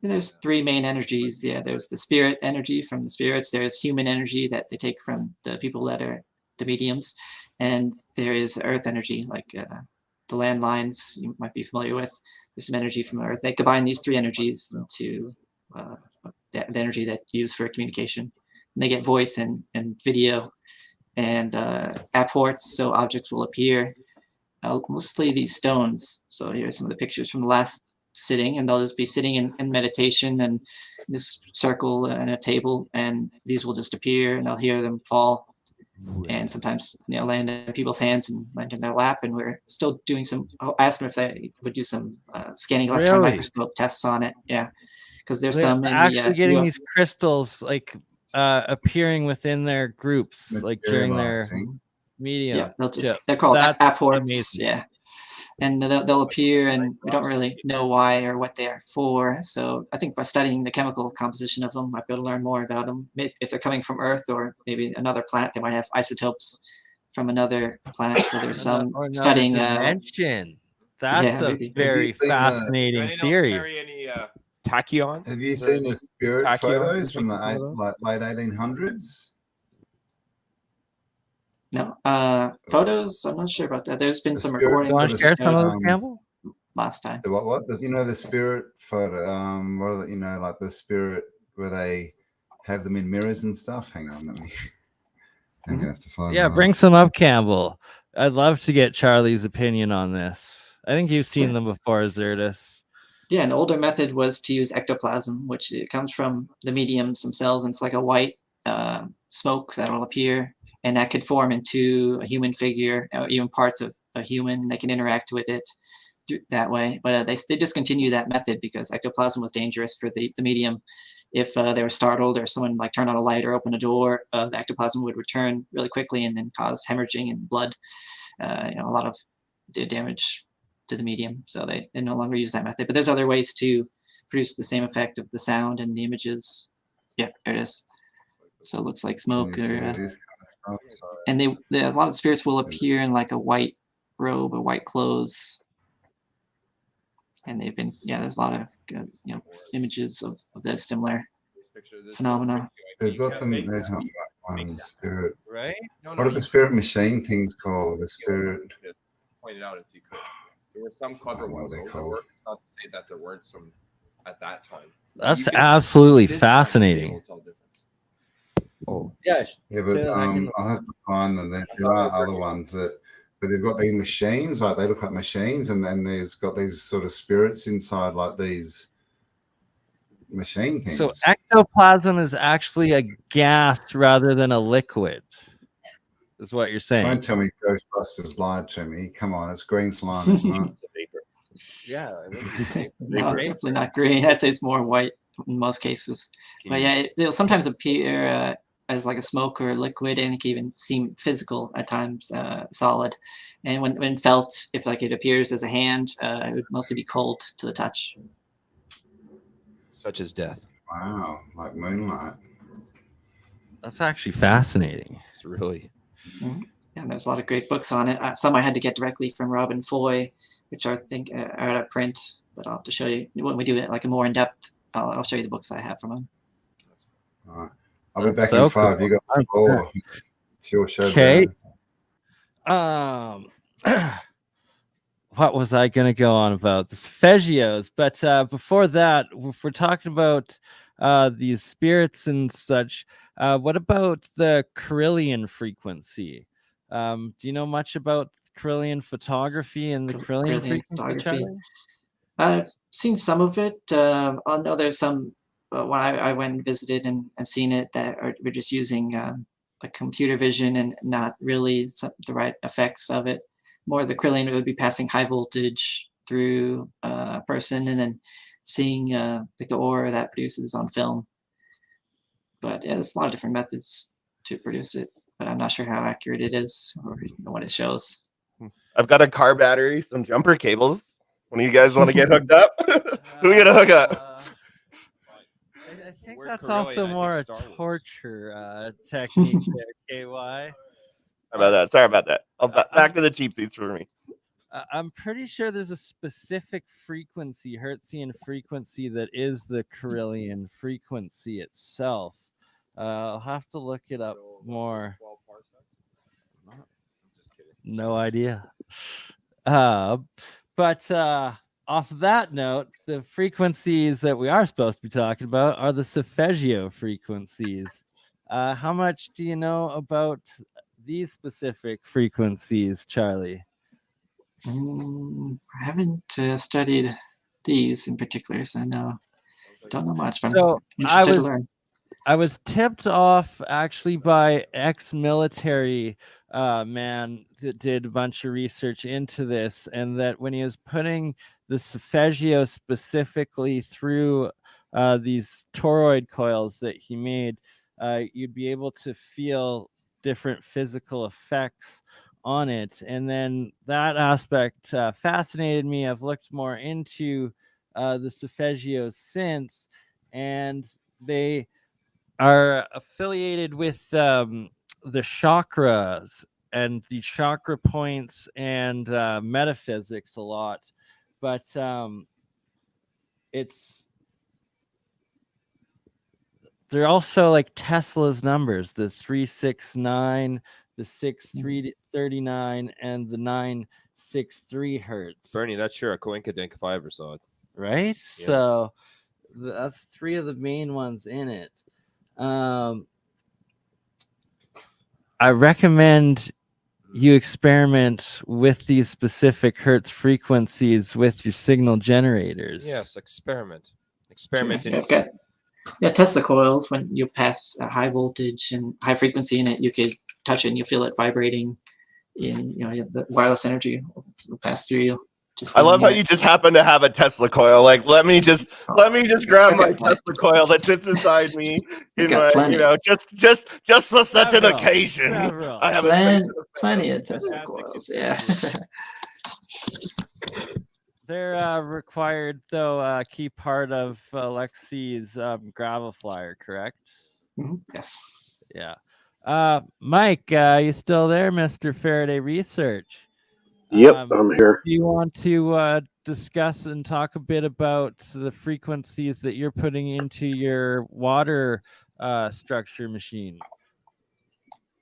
And there's three main energies. Yeah, there's the spirit energy from the spirits. There's human energy that they take from the people that are the mediums. And there is earth energy, like the landlines you might be familiar with. There's some energy from Earth. They combine these three energies into the energy that's used for communication. And they get voice and video and apports, so objects will appear. Mostly these stones. So here's some of the pictures from the last sitting, and they'll just be sitting in meditation and this circle and a table, and these will just appear, and they'll hear them fall, and sometimes land in people's hands and land in their lap. And we're still doing some. I asked them if they would do some scanning electron microscope tests on it. Yeah, because there's some actually getting these crystals like appearing within their groups, like during their medium. Yeah, they're called apports. Yeah. And they'll appear, and we don't really know why or what they're for. So I think by studying the chemical composition of them, might be able to learn more about them. If they're coming from Earth or maybe another planet, they might have isotopes from another planet. So there's some studying. Dimension. That's a very fascinating theory. Any tachyons? Have you seen the spirit photos from the late 1800s? No, photos. I'm not sure about that. There's been some recordings. Want to share some of them, Campbell? Last time. What? The spirit photo. What are like the spirit where they have them in mirrors and stuff. Hang on, let me. I'm gonna have to find. Yeah, bring some up, Campbell. I'd love to get Charlie's opinion on this. I think you've seen them before, Xirtus. Yeah, an older method was to use ectoplasm, which it comes from the mediums themselves, and it's like a white smoke that will appear, and that could form into a human figure, or even parts of a human, and they can interact with it that way. But they discontinued that method because ectoplasm was dangerous for the medium. If they were startled or someone like turned on a light or opened a door, the ectoplasm would return really quickly and then cause hemorrhaging and blood, a lot of damage to the medium. So they no longer use that method. But there's other ways to produce the same effect of the sound and the images. Yeah, there it is. So it looks like smoke. And a lot of spirits will appear in like a white robe or white clothes. And they've been, there's a lot of images of this similar phenomena. They've got them. There's not one spirit. Right? What are the spirit machine things called? The spirit. Point it out if you could. There were some clever ones. It's not to say that there weren't some at that time. That's absolutely fascinating. Oh yes. Yeah, but I'll have to find them. There are other ones but they've got these machines, like they look like machines, and then there's got these sort of spirits inside, like these machine things. So ectoplasm is actually a gas rather than a liquid, is what you're saying. Don't tell me Ghostbusters lied to me. Come on, it's green slime, isn't it? Yeah, no, definitely not green. I'd say it's more white in most cases. But yeah, it'll sometimes appear as like a smoke or a liquid, and it can even seem physical at times, solid. And when felt, if like it appears as a hand, it would mostly be cold to the touch. Such as death. Wow, like moonlight. That's actually fascinating. It's really. Mm-hmm. Yeah, there's a lot of great books on it. Some I had to get directly from Robin Foy, which I think are out of print, but I'll have to show you when we do it like a more in depth. I'll show you the books I have from him. All right. I'll be back in 5. You got the floor. It's your show. Okay. What was I going to go on about? The Solfeggios. But before that, if we're talking about these spirits and such, what about the Carillion frequency? Do you know much about Carillion photography and the Carillion frequency, Charlie? I've seen some of it. I know there's some when I went and visited and seen it that we're just using a computer vision and not really the right effects of it. More the Carillion would be passing high voltage through a person and then seeing like the aura that produces on film. But yeah, there's a lot of different methods to produce it, but I'm not sure how accurate it is or what it shows. I've got a car battery, some jumper cables. One of you guys want to get hooked up? Who are you gonna hook up? I think that's also more a torture technique there, KY. Sorry about that. Back to the cheap seats for me. I'm pretty sure there's a specific frequency, Hertzian frequency, that is the Carillion frequency itself. I'll have to look it up more. No idea. But off that note, the frequencies that we are supposed to be talking about are the Solfeggio frequencies. How much do you know about these specific frequencies, Charlie? I haven't studied these in particular, so don't know much. But so I'm interested to learn. I was tipped off actually by ex-military man that did a bunch of research into this, and that when he was putting the Solfeggio specifically through these toroid coils that he made, you'd be able to feel different physical effects on it. And then that aspect fascinated me. I've looked more into the Solfeggios since, and they are affiliated with the chakras and the chakra points and metaphysics a lot. But they're also like Tesla's numbers, the 369, the 6339, and the 963 hertz. Bernie, that's sure a coinkydink if I ever saw it. Right? Yeah. So that's 3 of the main ones in it. I recommend you experiment with these specific hertz frequencies with your signal generators. Yes, experiment. Experiment. Yeah, Tesla coils, when you pass a high voltage and high frequency in it, you could touch it and you feel it vibrating in, the wireless energy will pass through you. I love how you just happen to have a Tesla coil. Like, let me just grab my Tesla coil that sits beside me in my, just for such an occasion. I have plenty of Tesla coils. Yeah. They're required, though, key part of Lexi's gravel flyer, correct? Yes. Yeah. Mike, you still there, Mr. Faraday Research? Yep, I'm here. Do you want to discuss and talk a bit about the frequencies that you're putting into your water structure machine?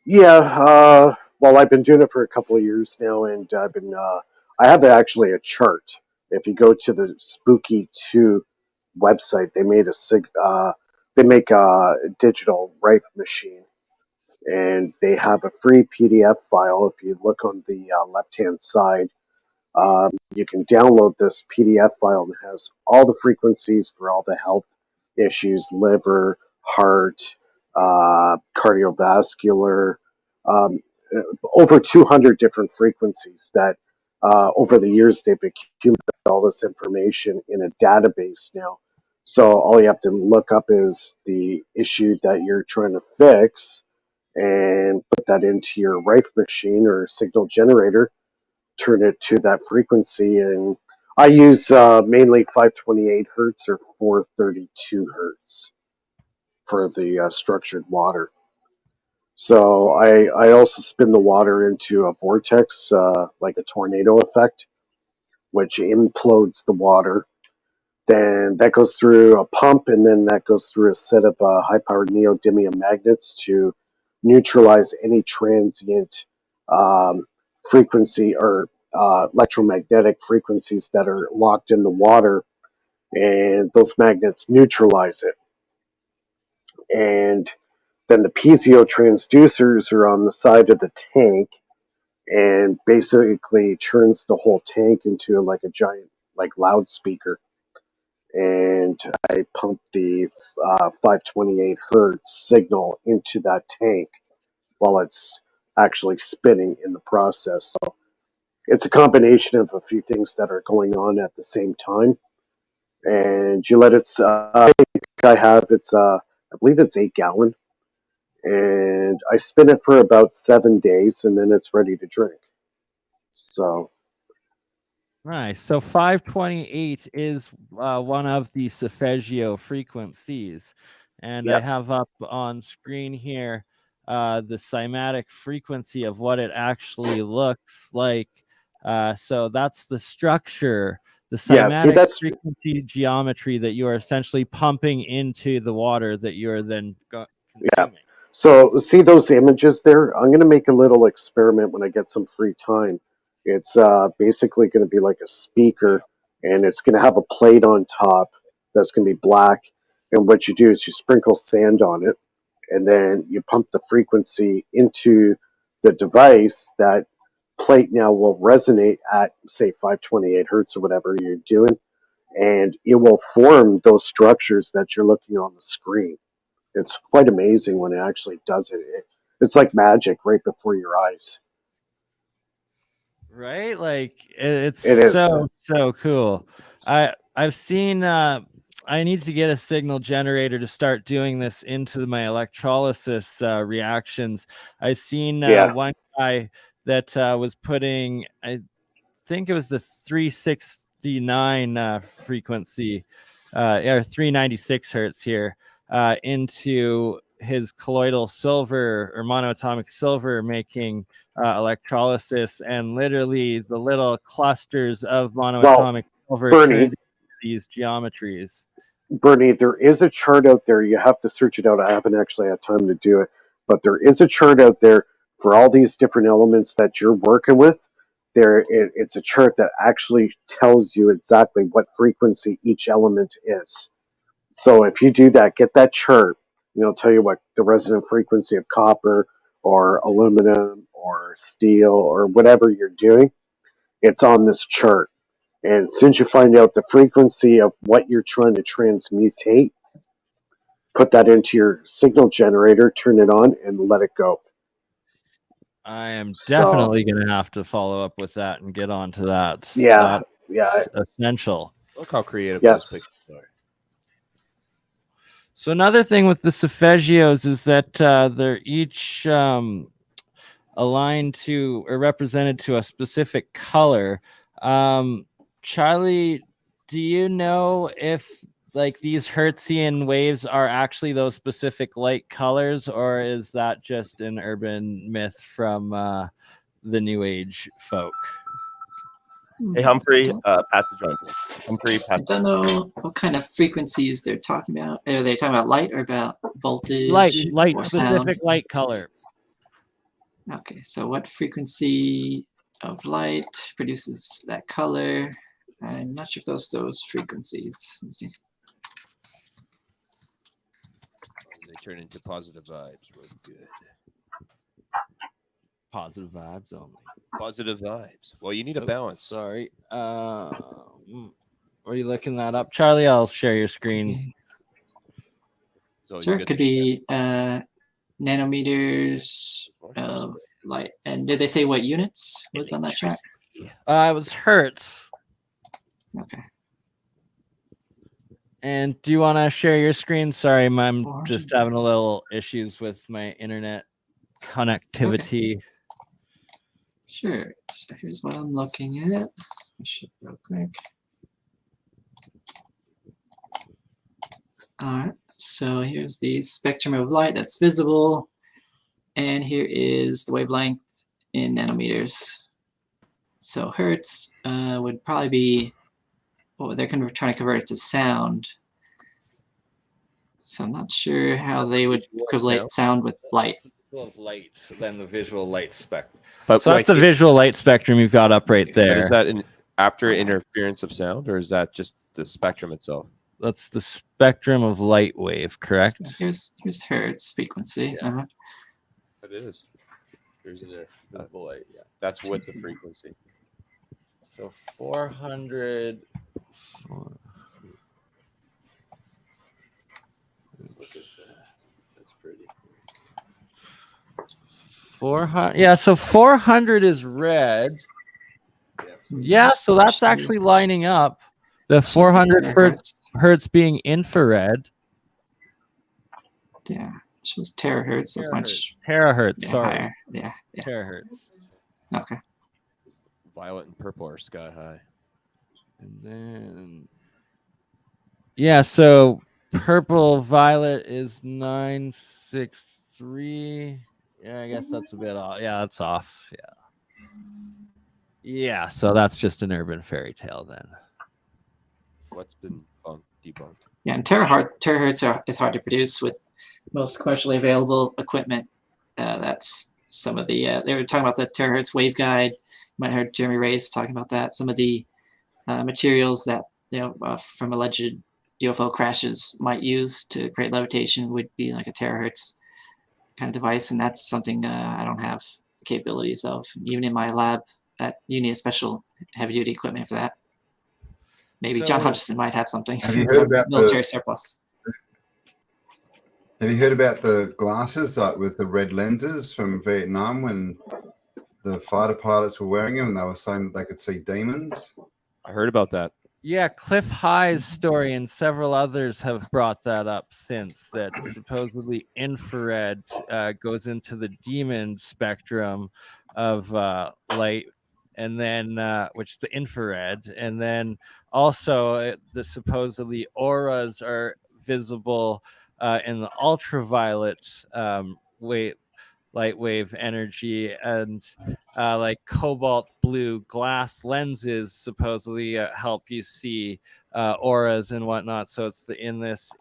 Yeah, well, I've been doing it for a couple of years now, and I have actually a chart. If you go to the Spooky 2 website, they make a digital Rife machine, and they have a free PDF file. If you look on the left-hand side, you can download this PDF file that has all the frequencies for all the health issues: liver, heart, cardiovascular, um, over 200 different frequencies that over the years they've accumulated all this information in a database now. So all you have to look up is the issue that you're trying to fix and put that into your Rife machine or signal generator, turn it to that frequency, and I use mainly 528 hertz or 432 hertz for the structured water. So I also spin the water into a vortex, like a tornado effect, which implodes the water. Then that goes through a pump, and then that goes through a set of high-powered neodymium magnets to neutralize any transient frequency or electromagnetic frequencies that are locked in the water, and those magnets neutralize it. And then the piezo transducers are on the side of the tank, and basically turns the whole tank into like a giant loudspeaker. And I pump the 528 hertz signal into that tank while it's actually spinning in the process. So it's a combination of a few things that are going on at the same time. And you let it, I believe it's 8 gallon. And I spin it for about 7 days, and then it's ready to drink. So. Right. So 528 is one of the Solfeggio frequencies. And I have up on screen here the cymatic frequency of what it actually looks like. So that's the structure, the cymatic frequency geometry that you are essentially pumping into the water that you are then consuming. Yeah. So see those images there? I'm going to make a little experiment when I get some free time. It's basically going to be like a speaker, and it's going to have a plate on top that's going to be black. And what you do is you sprinkle sand on it, and then you pump the frequency into the device. That plate now will resonate at, say, 528 hertz or whatever you're doing, and it will form those structures that you're looking on the screen. It's quite amazing when it actually does it. It's like magic right before your eyes. Right? Like it's so cool. I've seen I need to get a signal generator to start doing this into my electrolysis reactions. I've seen one guy that was putting, I think it was the 369 frequency or 396 hertz here into his colloidal silver or monoatomic silver, making electrolysis, and literally the little clusters of monoatomic silver turned into these geometries. BurnEye, there is a chart out there. You have to search it out. I haven't actually had time to do it, but there is a chart out there for all these different elements that you're working with. It's a chart that actually tells you exactly what frequency each element is. So if you do that, get that chart, and it'll tell you what the resonant frequency of copper, or aluminum or steel or whatever you're doing. It's on this chart. And as soon as you find out the frequency of what you're trying to transmutate, put that into your signal generator, turn it on, and let it go. I am definitely going to have to follow up with that and get onto that. Yeah, That's essential. Look how creative Yes. those pictures are. So another thing with the Solfeggios is that they're each aligned to or represented to a specific color. Charlie, do you know if like these Hertzian waves are actually those specific light colors, or is that just an urban myth from the New Age folk? Hey, Humphrey, pass the joint. Humphrey, pass. I don't know what kind of frequencies they're talking about. Are they talking about light or about voltage? Light or specific sound? light color. Okay, so what frequency of light produces that color? I'm not sure if those frequencies. Let me see. They turn into positive vibes. Real good. Positive vibes only. Positive vibes. Well, you need a balance. Sorry. Are you looking that up, Charlie? I'll share your screen. Sure, it could be nanometers of light. And did they say what units was on that chart? It was hertz. Okay. And do you want to share your screen? Sorry, I'm just having a little issues with my internet connectivity. Okay. Sure. So here's what I'm looking at. Real quick. All right. So here's the spectrum of light that's visible, and here is the wavelength in nanometers. So hertz would probably be, well, they're trying to convert it to sound. So I'm not sure how they would correlate sound with light. Of light than the visual light spectrum. But so that's the visual light spectrum you've got up right there. Is that after interference of sound, or is that just the spectrum itself? That's the spectrum of light wave, correct? So here's hertz frequency. Yeah. It is. There's an visible light. Yeah, that's with the frequency. So 400. Look at that. That's pretty. 400. Yeah, so 400 is red. Yeah, so that's actually lining up. The 400 hertz being infrared. Yeah, it shows terahertz. That's much terahertz. Sorry, higher. Yeah. Terahertz. Okay. Violet and purple are sky high. And then, yeah, so purple violet is 963. Yeah, I guess that's a bit off. Yeah, that's off. Yeah, so that's just an urban fairy tale then. What's been debunked? Yeah, and terahertz is hard to produce with most commercially available equipment. That's some of the, they were talking about the terahertz waveguide. You might have heard Jeremy Reyes talking about that. Some of the materials that, from alleged UFO crashes might use to create levitation would be like a terahertz kind of device, and that's something I don't have capabilities of. Even in my lab, you need a special heavy-duty equipment for that. Maybe John Hutchison might have something. Have you heard about military surplus? Have you heard about the glasses with the red lenses from Vietnam when the fighter pilots were wearing them and they were saying that they could see demons? I heard about that. Yeah, Cliff High's story and several others have brought that up since, that supposedly infrared goes into the demon spectrum of light, and then which is the infrared, and then also the supposedly auras are visible in the ultraviolet light wave energy, and like cobalt blue glass lenses supposedly help you see auras and whatnot. So it's in this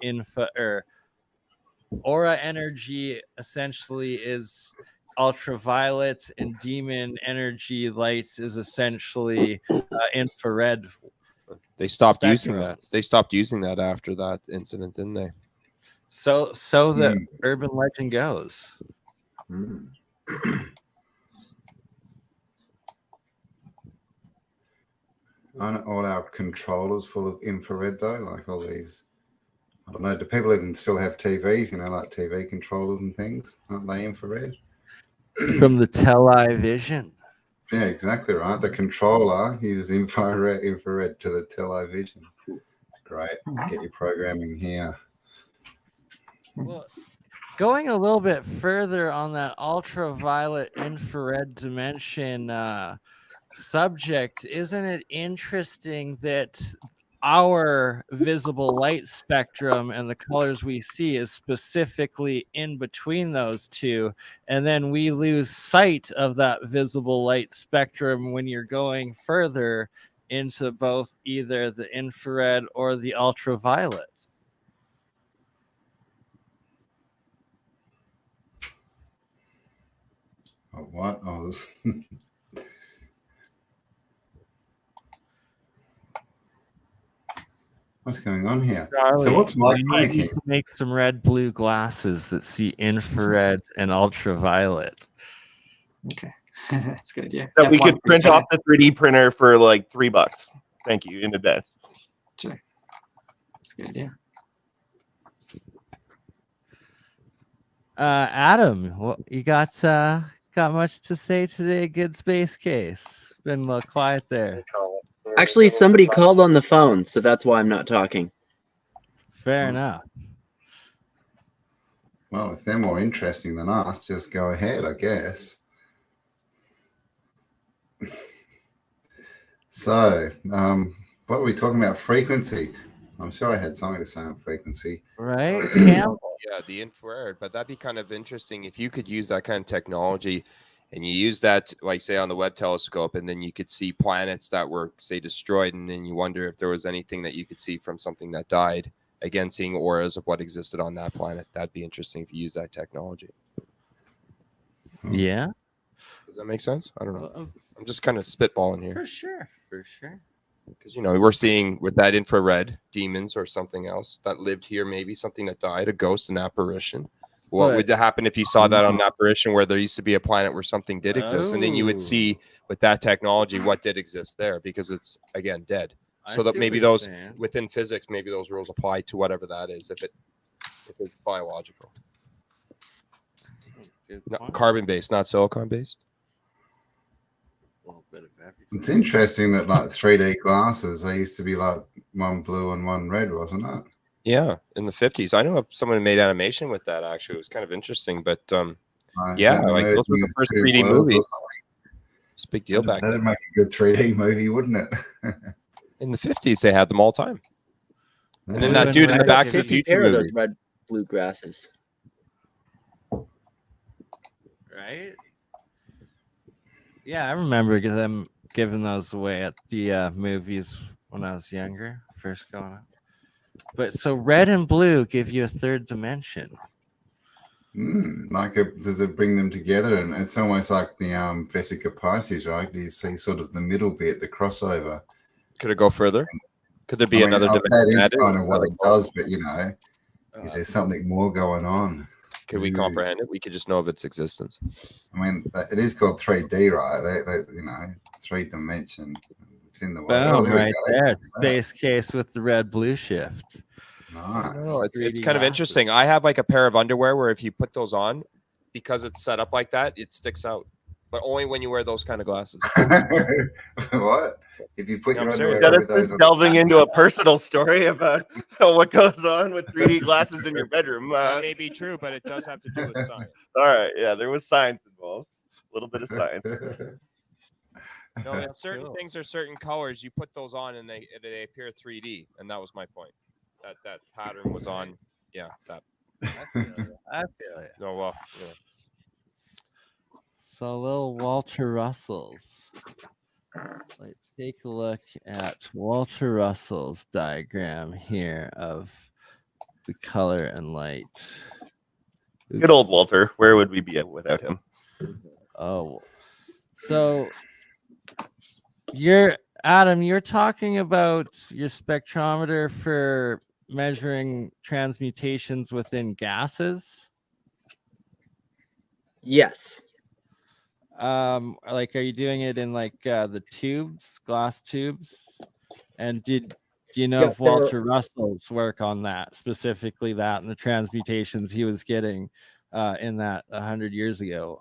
aura energy essentially is ultraviolet, and demon energy light is essentially infrared. They stopped using that. They stopped using that after that incident, didn't they? So the urban legend goes. Aren't all our controllers full of infrared though? Like all these, I don't know. Do people even still have TVs? You know, like TV controllers and things. Aren't they infrared? From the television. Yeah, exactly right. The controller uses infrared to the television. Great. Get your programming here. Well, going a little bit further on that ultraviolet infrared dimension subject, isn't it interesting that our visible light spectrum and the colors we see is specifically in between those two, and then we lose sight of that visible light spectrum when you're going further into both either the infrared or the ultraviolet? Oh, what? Oh, this... What's going on here? Charlie, so what's my we need to make some red-blue glasses that see infrared and ultraviolet. Okay, that's a good idea. That we could print off the 3D printer for like $3. Thank you in advance. Sure, that's a good idea. Adam, what you got much to say today? Good space case. Been a little quiet there. Actually, somebody called on the phone, so that's why I'm not talking. Fair enough. Well, if they're more interesting than us, just go ahead, I guess. So, what are we talking about? Frequency. I'm sure I had something to say on frequency. Right? Yeah, the infrared, but that'd be kind of interesting if you could use that kind of technology and you use that, like, say, on the Webb telescope, and then you could see planets that were, say, destroyed, and then you wonder if there was anything that you could see from something that died, again, seeing auras of what existed on that planet. That'd be interesting if you use that technology. Yeah. Does that make sense? I don't know. I'm just kind of spitballing here. For sure. For sure. Because, you know, we're seeing with that infrared demons or something else that lived here, maybe something that died, a ghost, an apparition. What would happen if you saw that on an apparition where there used to be a planet where something did exist? And then you would see with that technology what did exist there, because it's, again, dead. So that maybe those within physics, maybe those rules apply to whatever that is, if it's biological. Carbon based, not silicon based. It's interesting that like 3D glasses, they used to be like one blue and one red, wasn't it? Yeah, in the 50s. I know someone who made animation with that, actually. It was kind of interesting, but yeah, like those were the first 3D movies. It's a big deal back then. That'd make a good 3D movie, wouldn't it? In the 50s, they had them all the time. And then that dude in the Back to the Future movie. Those red blue grasses. Right? Yeah, I remember them giving those away at the movies when I was younger, first going up. But so red and blue give you a third dimension. Does it bring them together? And it's almost like the Vesica Pisces, right? Do you see sort of the middle bit, the crossover? Could it go further? Could there be another dimension? That is kind of what it does, but you know, is there something more going on? Could we comprehend it? We could just know of its existence. I mean, it is called 3D, right? They you know, 3D. It's in the world. Boom, right there. Space case with the red-blue shift. Nice. No, it's kind of interesting. I have like a pair of underwear where if you put those on, because it's set up like that, it sticks out. But only when you wear those kind of glasses. What? If you put your underwear with those delving into a personal story about what goes on with 3D glasses in your bedroom. That may be true, but it does have to do with science. All right. Yeah, there was science involved. A little bit of science. No, certain things are certain colors. You put those on and they appear 3D. And that was my point. That pattern was on. Yeah, that. I feel it. No, well, yeah. So little Walter Russell's. Let's take a look at Walter Russell's diagram here of the color and light. Good old Walter. Where would we be without him? Oh, so you're talking about your spectrometer for measuring transmutations within gases? Yes. Like, are you doing it in like the tubes, glass tubes? And do you know if Walter Russell's work on that, specifically that and the transmutations he was getting in that 100 years ago?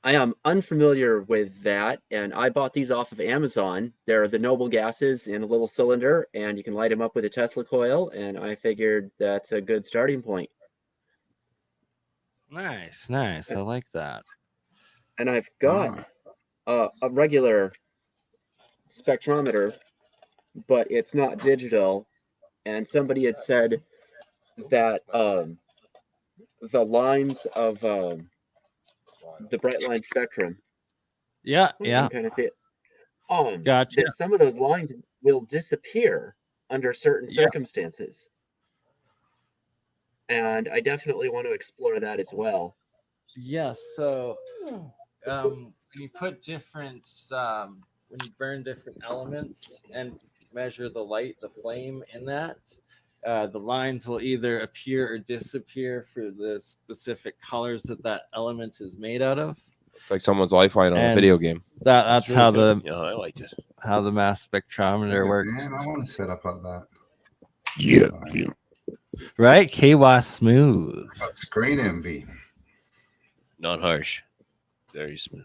I am unfamiliar with that, and I bought these off of Amazon. They're the noble gases in a little cylinder, and you can light them up with a Tesla coil, and I figured that's a good starting point. Nice. I like that. And I've got a regular spectrometer, but it's not digital, and somebody had said that the lines of the bright line spectrum. Yeah. You can kind of see it. Gotcha. That some of those lines will disappear under certain circumstances. And I definitely want to explore that as well. Yes. So when you put different, when you burn different elements and measure the light, the flame in that, the lines will either appear or disappear for the specific colors that element is made out of. It's like someone's lifeline on a video game. That's really how cool. I liked it. How the mass spectrometer works. Man, I want to set up like that. Yeah. Right? KY smooth. Screen envy. Not harsh. Very smooth.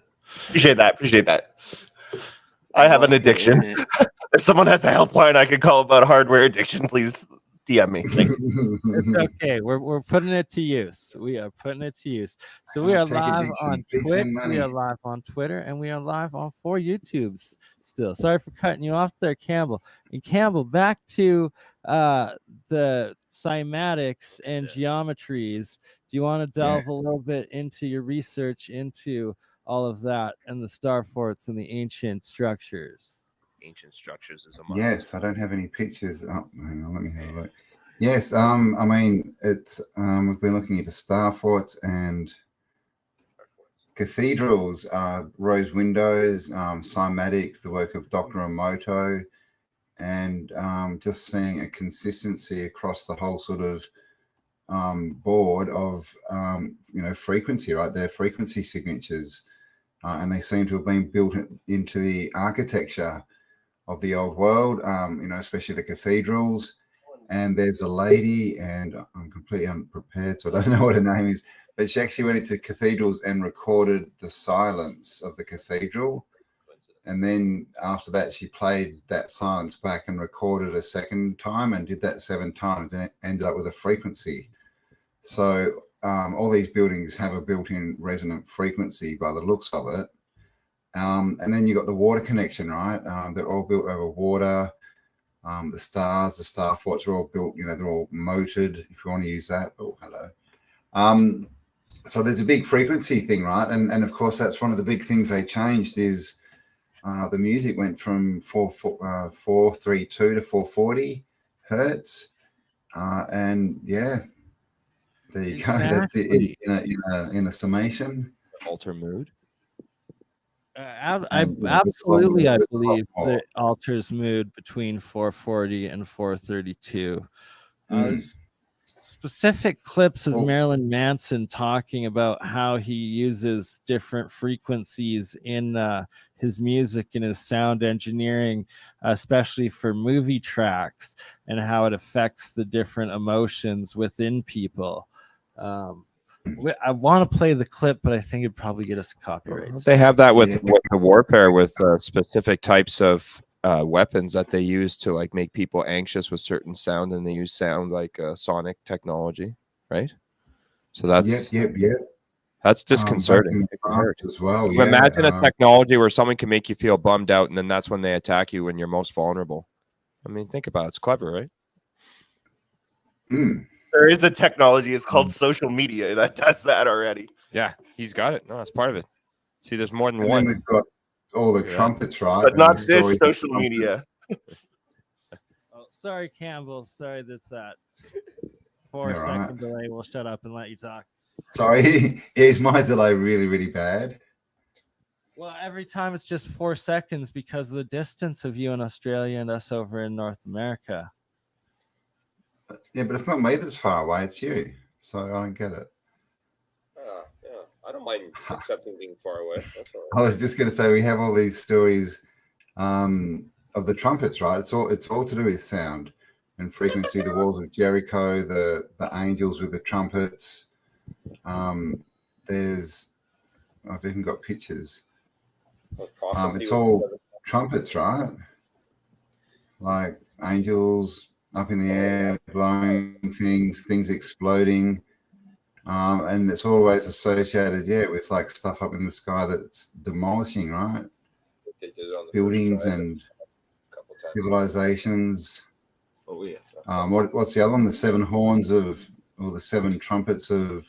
Appreciate that. I have an addiction. If someone has a helpline I could call about hardware addiction, please DM me. It's okay. We're putting it to use. We are putting it to use. So we are live on Twitch. We are live on Twitter, and we are live on 4 YouTubes still. Sorry for cutting you off there, Campbell. And Campbell, back to the cymatics and geometries. Do you want to delve a little bit into your research into all of that and the star forts and the ancient structures? Ancient structures is a must. Yes, I don't have any pictures. Oh, hang on, let me have a look. Yes, I mean, it's we've been looking at the star forts and cathedrals, rose windows, cymatics, the work of Dr. Emoto, and just seeing a consistency across the whole sort of board of frequency, right? Their frequency signatures, and they seem to have been built into the architecture of the old world, especially the cathedrals. And there's a lady, and I'm completely unprepared, so I don't know what her name is, but she actually went into cathedrals and recorded the silence of the cathedral. And then after that, she played that silence back and recorded a second time and did that 7 times, and it ended up with a frequency. So all these buildings have a built-in resonant frequency by the looks of it. And then you got the water connection, right? They're all built over water. The stars, the star forts are all built, they're all motored, if you want to use that. Oh, hello. So there's a big frequency thing, right? And of course, that's one of the big things they changed is the music went from 432 to 440 hertz. And yeah, there you go. That's it in a summation. Alter mood. I believe that alters mood between 440 and 432. Specific clips of Marilyn Manson talking about how he uses different frequencies in his music and his sound engineering, especially for movie tracks, and how it affects the different emotions within people. I want to play the clip, but I think it'd probably get us copyright. They have that with the warfare with specific types of weapons that they use to like make people anxious with certain sound, and they use sound like sonic technology, right? So that's that's disconcerting as well. Imagine a technology where someone can make you feel bummed out, and then that's when they attack you when you're most vulnerable. I mean, think about it. It's clever, right? There is a technology, it's called social media, that does that already. Yeah, he's got it. No, that's part of it. See, there's more than and one. Then we've got all the trumpets, right? But not this social media. Oh, sorry, Campbell. Sorry, that 4-second delay. We'll shut up and let you talk. Sorry, is my delay really, really bad? Well, every time it's just 4 seconds because of the distance of you in Australia and us over in North America. Yeah, but it's not me that's far away, it's you. So I don't get it. don't mind accepting being far away. That's all I right. was just going to say we have all these stories of the trumpets, right? It's all to do with sound and frequency. The walls of Jericho, the angels with the trumpets. There's I've even got pictures. It's all trumpets, right? Like angels up in the air, blowing things exploding. And it's always associated, with like stuff up in the sky that's demolishing, right? They did it on the Buildings and civilizations. Oh yeah. What's the other one? The seven horns of, or the seven trumpets of,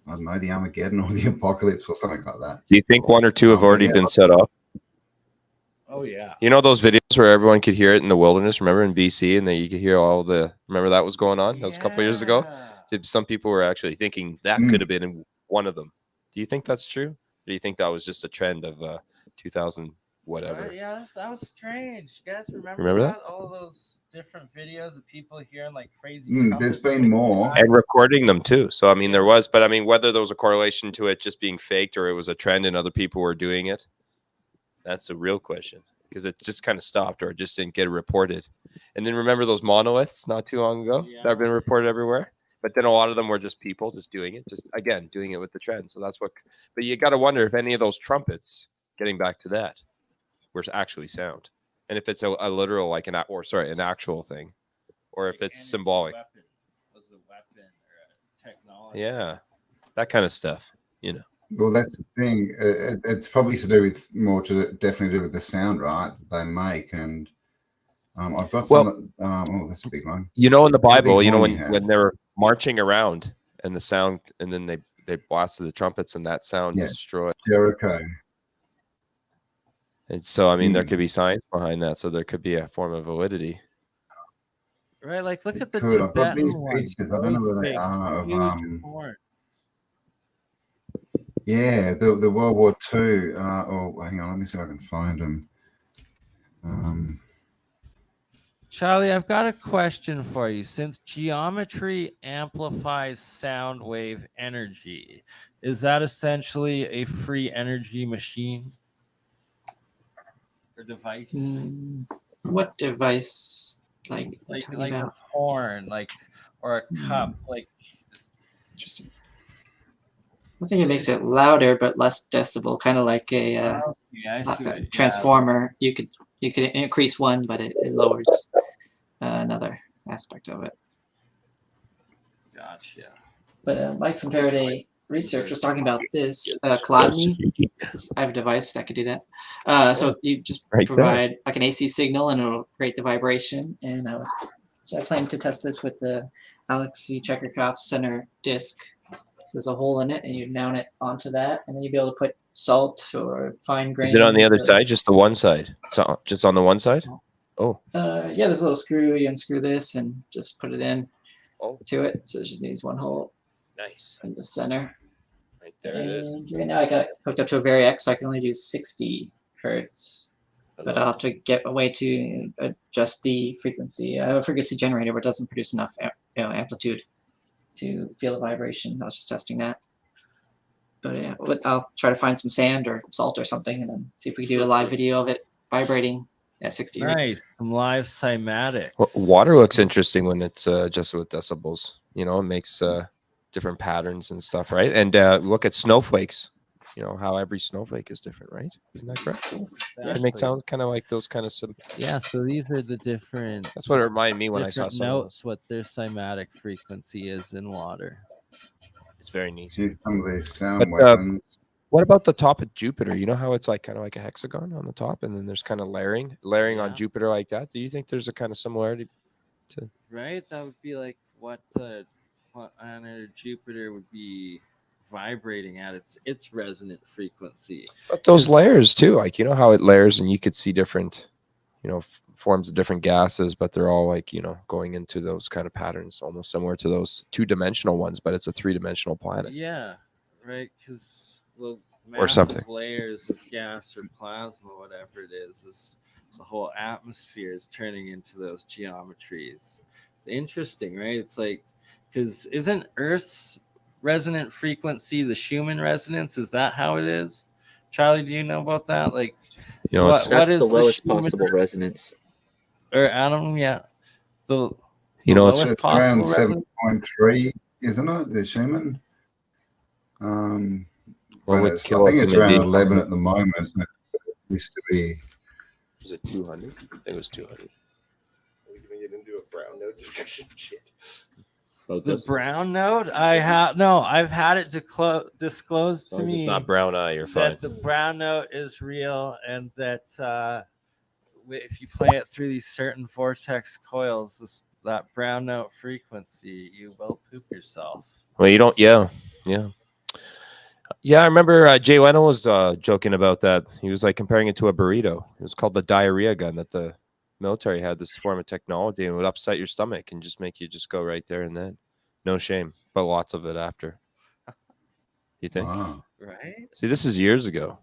I don't know, the Armageddon or the apocalypse or something like that. Do you think one or two have already been set up? Oh yeah. You know those videos where everyone could hear it in the wilderness? Remember in BC, and then you could hear all the. Remember that was going on? That was a couple of years ago. Some people were actually thinking that could have been in one of them. Do you think that's true? Or do you think that was just a trend of 2000 whatever? Right, yeah, that was strange. You guys remember that? All those different videos of people hearing like crazy. There's been more. And recording them too. So I mean, there was, but I mean, whether there was a correlation to it just being faked or it was a trend and other people were doing it, that's the real question. Because it just kind of stopped or it just didn't get reported. And then remember those monoliths not too long ago that have been reported everywhere? But then a lot of them were just people just doing it, just again doing it with the trend. So that's what. But you got to wonder if any of those trumpets, getting back to that, were actually sound, and if it's a literal like an actual thing, or if it's symbolic. Was the weapon or a technology? Yeah, that kind of stuff. You know. Well, that's the thing. It's probably to do with definitely do with the sound, right? That they make, and I've got some. Oh, that's a big one. You know, in the Bible, you know when they were marching around and the sound, and then they blasted the trumpets, and that sound destroyed Jericho. And so, I mean, there could be science behind that, so there could be a form of validity. Right, like look at the I've got these Tibetan pictures. I don't know where they are. Of, the World War II. Hang on, let me see if I can find them. Charlie, I've got a question for you. Since geometry amplifies sound wave energy, is that essentially a free energy machine or device? What device? Like a horn, or a cup, Interesting. I think it makes it louder but less decibel, kind of like a transformer. You could increase one, but it lowers another aspect of it. Gotcha. But my comparative research was talking about this Ecological. I have a device that could do that. So you just provide like an AC signal, and it'll create the vibration. And I plan to test this with the Alexei Chekhov center disc. So there's a hole in it, and you mount it onto that, and then you'll be able to put salt or fine grains. Is it on the other side? Just the one side? It's just on the one side? Oh. Yeah, there's a little screw. You unscrew this and just put it in to it. So it just needs one hole. Nice. In the center. Right there it is. Right now I got it hooked up to a Variax, so I can only do 60 hertz. But I'll have to get a way to adjust the frequency. I have a frequency generator, but it doesn't produce enough amplitude to feel the vibration. I was just testing that. But I'll try to find some sand or salt or something, and then see if we can do a live video of it vibrating at 60 hertz. Nice, some live cymatics. Well, water looks interesting when it's adjusted with decibels. You know, it makes different patterns and stuff, right? And look at snowflakes. You know how every snowflake is different, right? Isn't that correct? It makes sound kind of like those kind of some. Yeah, so these are the different. That's what it reminded me when I saw some notes. What their cymatic frequency is in water. It's very neat. Some of these sound weapons. What about the top of Jupiter? You know how it's like kind of like a hexagon on the top, and then there's kind of layering on Jupiter like that. Do you think there's a kind of similarity to? Right, that would be like what planet Jupiter would be vibrating at its resonant frequency. But those layers too, like you know how it layers, and you could see different, forms of different gases, but they're all like going into those kind of patterns, almost similar to those two-dimensional ones, but it's a three-dimensional planet. Yeah, right, because the or something layers of gas or plasma, whatever it is the whole atmosphere is turning into those geometries. Interesting, right? It's like, because isn't Earth's resonant frequency, the Schumann resonance. Is that how it is? Charlie, do you know about that? Like, You know, what is the lowest Schumann possible resonance? Or Adam, yeah, the it's around 7.3, isn't it? The Schumann. What would I think it's around 11 at the moment. It used to be. Was it 200? I think it was 200. Are we going to get into a brown note discussion? Shit. The brown note, I've had it disclosed to me. It's not BurnEye, you're fine. That the brown note is real, and that if you play it through these certain vortex coils, that brown note frequency, you will poop yourself. Well, you don't. Yeah. I remember Jay Leno was joking about that. He was like comparing it to a burrito. It was called the diarrhea gun that the military had, this form of technology, and it would upset your stomach and just make you just go right there and then. No shame, but lots of it after. You think? Wow. Right? See, this is years ago.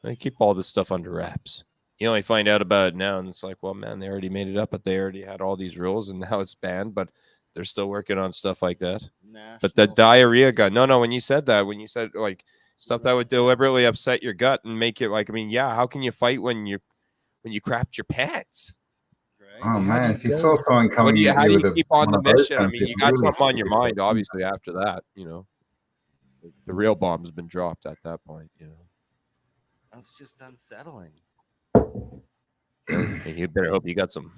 They keep all this stuff under wraps. You only find out about it now, and it's like, well, man, they already made it up, but they already had all these rules, and now it's banned, but they're still working on stuff like that. But the diarrhea gun, no, when you said like stuff that would deliberately upset your gut and make it like, I mean, yeah, how can you fight when you crapped your pants? Oh man, if you saw someone coming how do you with keep on the mission? I mean, you got something on your mind, obviously, after that, you know. The real bomb's been dropped at that point, you know. That's just unsettling. You better hope you got some,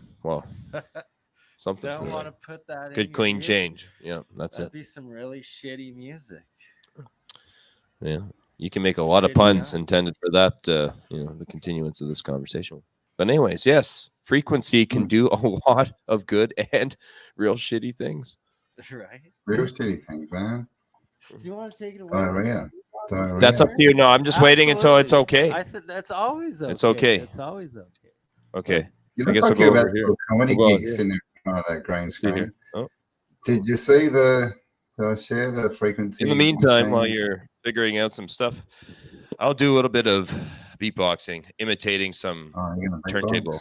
something. Don't want to put that in. Good, clean change. Yeah, That'd be some really shitty music. Yeah, you can make a lot of puns intended for that, the continuance of this conversation. But anyways, yes, frequency can do a lot of good and real shitty things. Right? Real shitty things, man. Do you want to take it away? Diarrhea. That's up to you. No, I'm just waiting until it's okay. That's always okay. It's okay. It's always okay. Okay. You I guess look I'll like go you're over here. comedy geeks in front of that green screen. Oh. Did you see share the frequency? In the meantime, while you're figuring out some stuff, I'll do a little bit of beatboxing, imitating some turntable.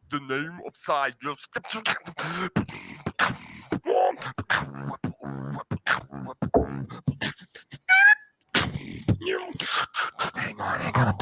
The name of science. Hang on.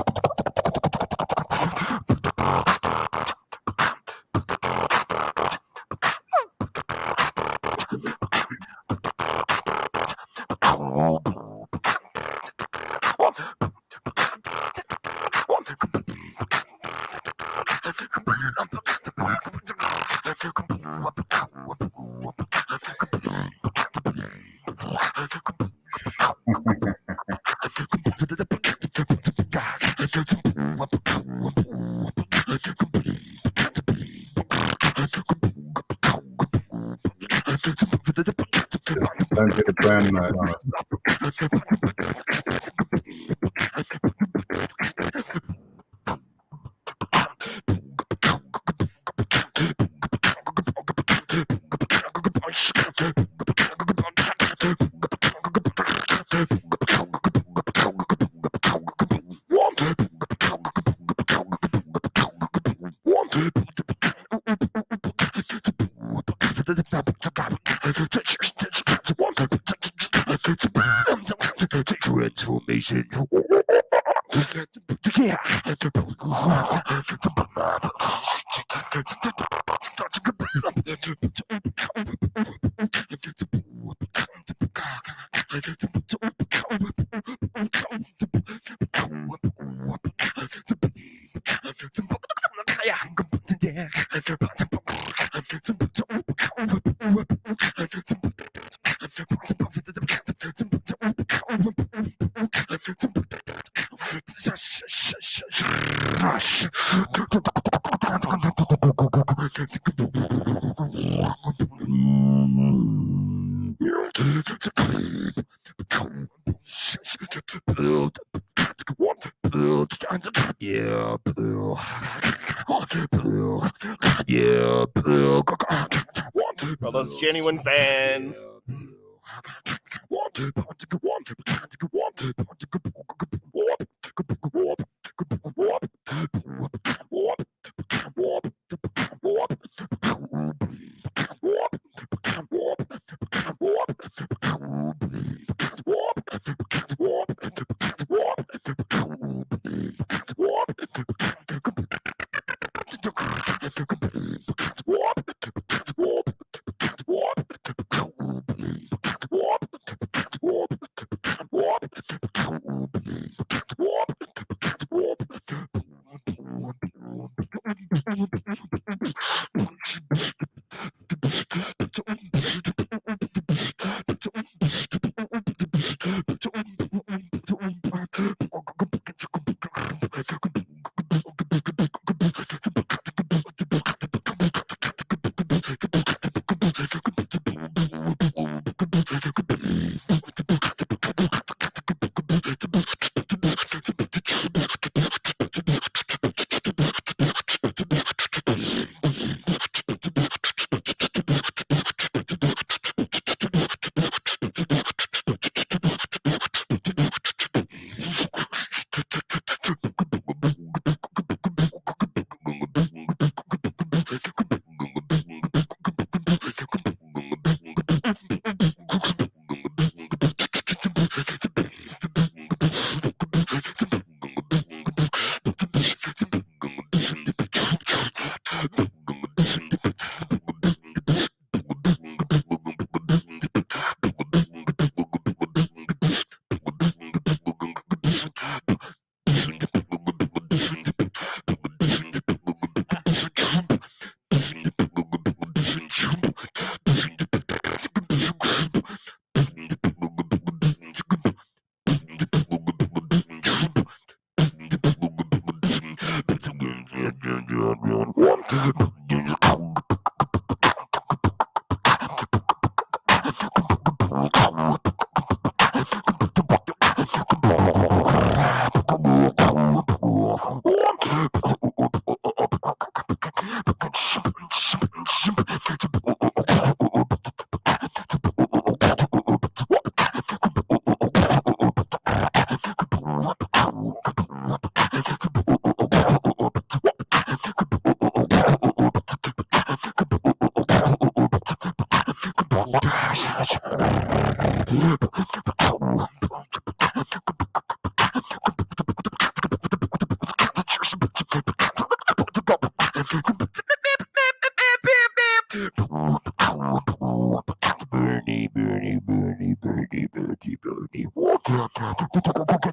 Don't get a brown note on us. Transformation. For those genuine fans.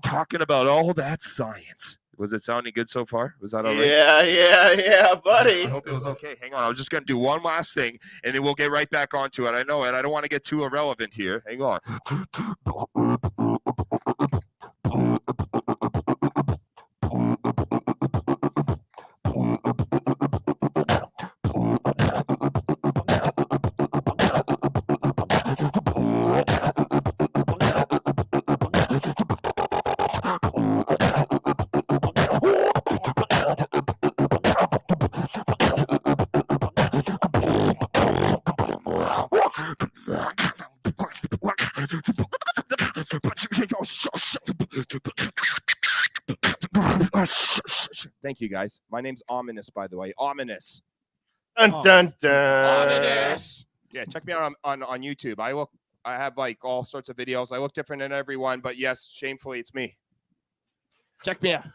Talking about all that science. Was it sounding good so far? Was that all right? Yeah, buddy. I hope it was okay. Hang on. I was just going to do one last thing, and then we'll get right back onto it. I know it. I don't want to get too irrelevant here. Hang on. Thank you, guys. My name's Ominous, by the way. Ominous. Dun, dun, dun. Ominous. Yeah, check me out on YouTube. I have like all sorts of videos. I look different than everyone, but yes, shamefully, it's me. Check me out.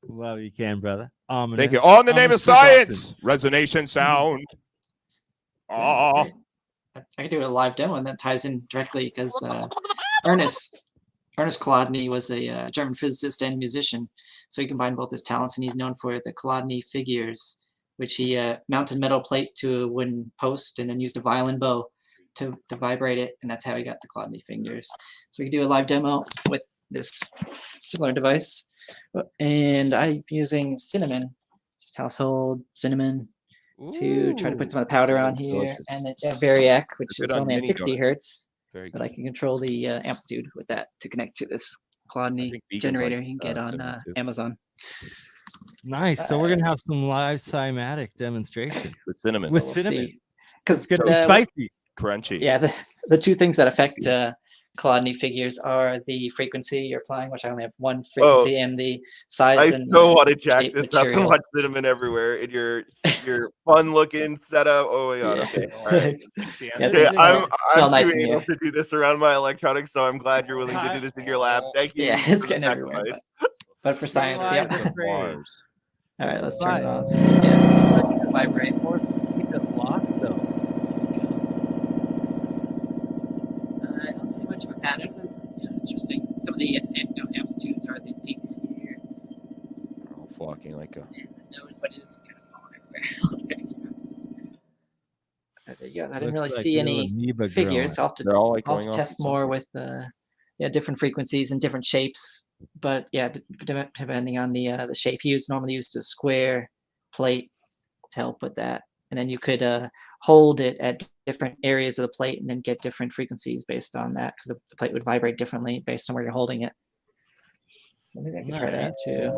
Well, you can, brother. Ominous. Thank you. All in the name of Ominous science. Resonation sound. I could do a live demo, and that ties in directly because Ernest Chladni was a German physicist and musician, so he combined both his talents, and he's known for the Chladni figures, which he mounted metal plate to a wooden post and then used a violin bow to vibrate it, and that's how he got the Chladni figures. So we can do a live demo with this similar device, and I'm using cinnamon, just household cinnamon, to try to put some of the powder on here, and a Variac, which is only at 60 hertz, but I can control the amplitude with that to connect to this Chladni generator you can get on Amazon. Nice. So we're gonna have some live Cymatic demonstration with cinnamon. With cinnamon, because it's gonna be spicy, crunchy. Yeah, the two things that affect Colodny figures are the frequency you're applying, which I only have one frequency, and the size I and so want to jack shape this up and material. watch cinnamon everywhere in your fun looking setup. Oh my god! Yeah. Okay, all right. Yeah, Okay, things I'm smell too nice in anal here. to do this around my electronics, so I'm glad you're willing to do this in your lab. Thank you. Yeah, for it's the getting everywhere. sacrifice. But for science, yeah. Mars. All right, let's turn it on so we get something to vibrate. Keep it locked though. I don't see much of a pattern. Interesting. Some of the amplitudes are the peaks here. They're all flocking like a. And the nodes, but it is kind of falling everywhere. There you go. I didn't really Looks like see little any amoeba figures. growing. They're all like I'll going have to off test to more something. with different frequencies and different shapes. But yeah, depending on the shape used, normally used a square plate to help with that, and then you could hold it at different areas of the plate and then get different frequencies based on that, because the plate would vibrate differently based on where you're holding it. So maybe I could try that too.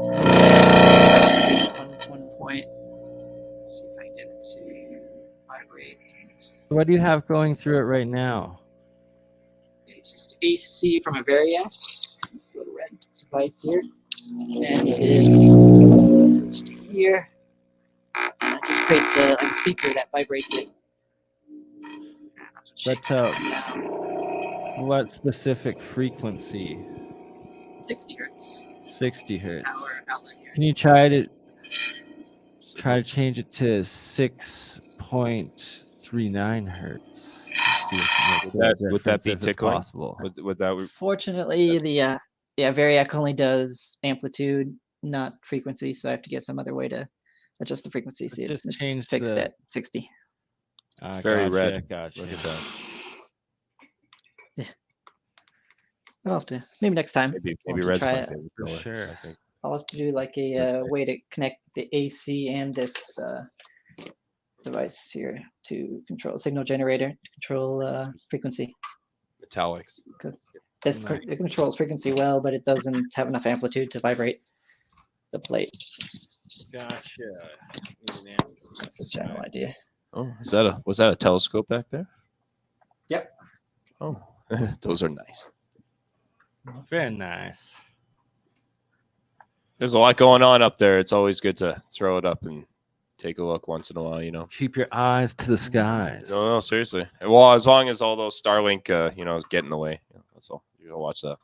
One point. Let's see if I can get it to vibrate. So what do you have going through it right now? It's just AC from a Variac. This little red device here, and it is here. And it just creates a speaker that vibrates it. But what specific frequency? 60 hertz. 60 hertz. Power outlet here. Can you try to change it to 6.39 hertz? Would that be tickling? possible? Would that? Fortunately, the Variac only does amplitude, not frequency, so I have to get some other way to adjust the frequency. See, it's fixed at 60. It's very red. Gotcha. Look at that. Yeah. I'll have to maybe next time. Maybe red's my my favorite For color, sure. I think. I'll have to do like a way to connect the AC and this device here to control signal generator to control frequency. Metallics. Because it controls frequency well, but it doesn't have enough amplitude to vibrate the plate. Gotcha. That's the general idea. Oh, was that a telescope back there? Yep. Oh, those are nice. Very nice. There's a lot going on up there. It's always good to throw it up and take a look once in a while, you know. Keep your eyes to the skies. No, seriously. Well, as long as all those Starlink, get in the way. That's all. You'll watch that.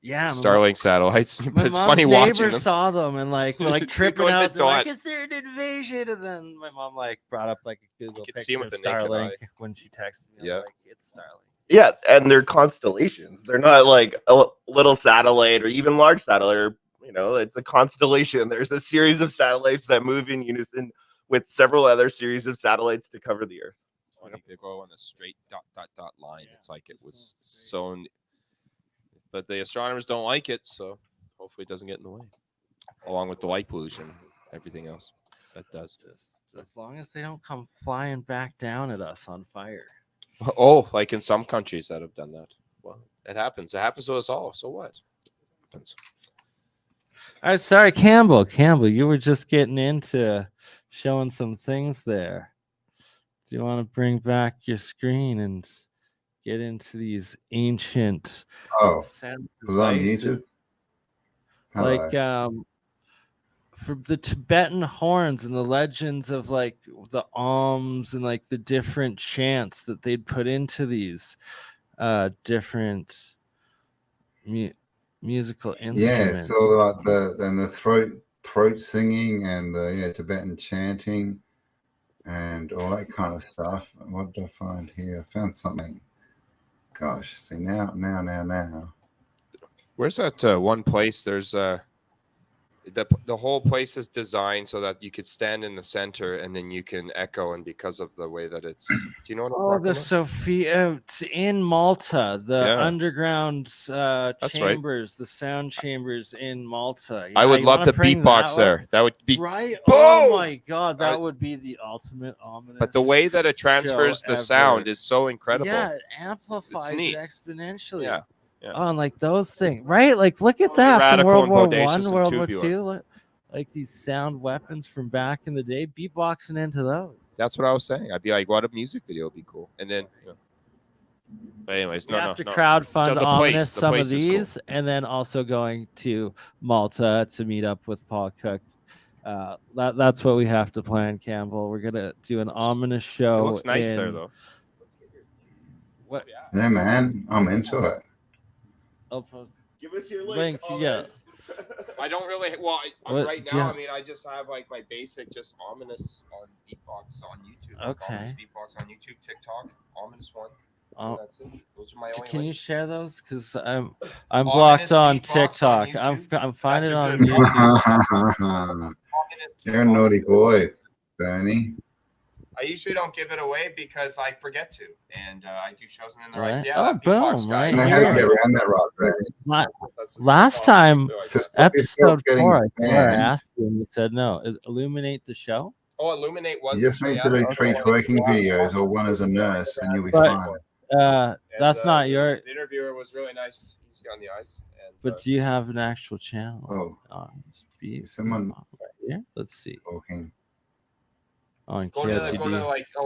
Yeah, Starlink satellites. My It's mom's funny watching neighbor them. saw them and like tripping Going out. to They're like, dot. is there an invasion? And then my mom like brought up like a Google You can see 'em picture of with the naked Starlink eye. when she texted me. I Yeah. was like, it's Starlink. Yeah, and they're constellations. They're not like a little satellite or even large satellite. Or, it's a constellation. There's a series of satellites that move in unison with several other series of satellites to cover the Earth. It's funny, they go on a straight dot line. Yeah, it's like it was sewn. But the astronomers don't like it, so hopefully it doesn't get in the way. Along with the light pollution, everything else that does. Just as long as they don't come flying back down at us on fire. Oh, like in some countries that have done that. Well, it happens. It happens to us all. So what? It happens. All right, sorry, Campbell, you were just getting into showing some things there. Do you want to bring back your screen and get into these ancient sound devices? Like for the Tibetan horns and the legends of like the alms and like the different chants that they'd put into these different musical instruments. Yeah, so like the throat singing and the Tibetan chanting and all that kind of stuff. What did I find here? I found something. Gosh, see now. Where's that one place? There's the whole place is designed so that you could stand in the center and then you can echo, and because of the way that it's, do you know what I'm talking the about? Sophia, it's in Malta, the underground chambers, right. The sound chambers in Malta. I would love to beatbox there. That would be right. Boom! Oh my god, that would be the ultimate ominous. But the way that it transfers the sound is so incredible. Yeah, it amplifies it exponentially. Yeah. Oh, and like those things, right? Like, look at that from World War I, World War II. Like these sound weapons from back in the day, beatboxing into those. That's what I was saying. I'd be like, what a music video would be cool. And then, But anyways, We no, have no, to no. crowdfund So the Ominous the some place of is cool. these, and then also going to Malta to meet up with Paul Cook. That's what we have to plan, Campbell. We're gonna do an Ominous show. It looks nice there, though. What? Yeah, man, I'm into it. I'll post. Give us your Link, yeah. I don't really. Well, What- right do you now, have- I mean, I just have like my basic, just Ominous on Beatbox on YouTube. Like, Okay. Ominous Beatbox on YouTube, TikTok, Ominous one. Oh. That's it. Those are my only. Can you links. share those? Because I'm Ominous blocked on Beatbox on TikTok. YouTube. I'm finding it That's a on good YouTube. Ominous You're a Beatbox. naughty boy, Bernie. I usually don't give it away because I forget to, and I do shows in the Right. right. Yeah, Oh, that Beatbox boom, guy. right I know how to get around that, right, Bernie. That's the Last Beatbox. time, Like, Just stop yourself episode getting 4, I swear I banned. asked you and you said no. Illuminate the show? Oh, Illuminate was. You just need to do 3 twerking videos or one as a nurse, and you'll be But- fine. That's not your. The interviewer was really nice. He's on the ice. And, But do you have an actual channel? Oh, Speed. someone right here. Let's see. talking. On go to KLTD. like I'm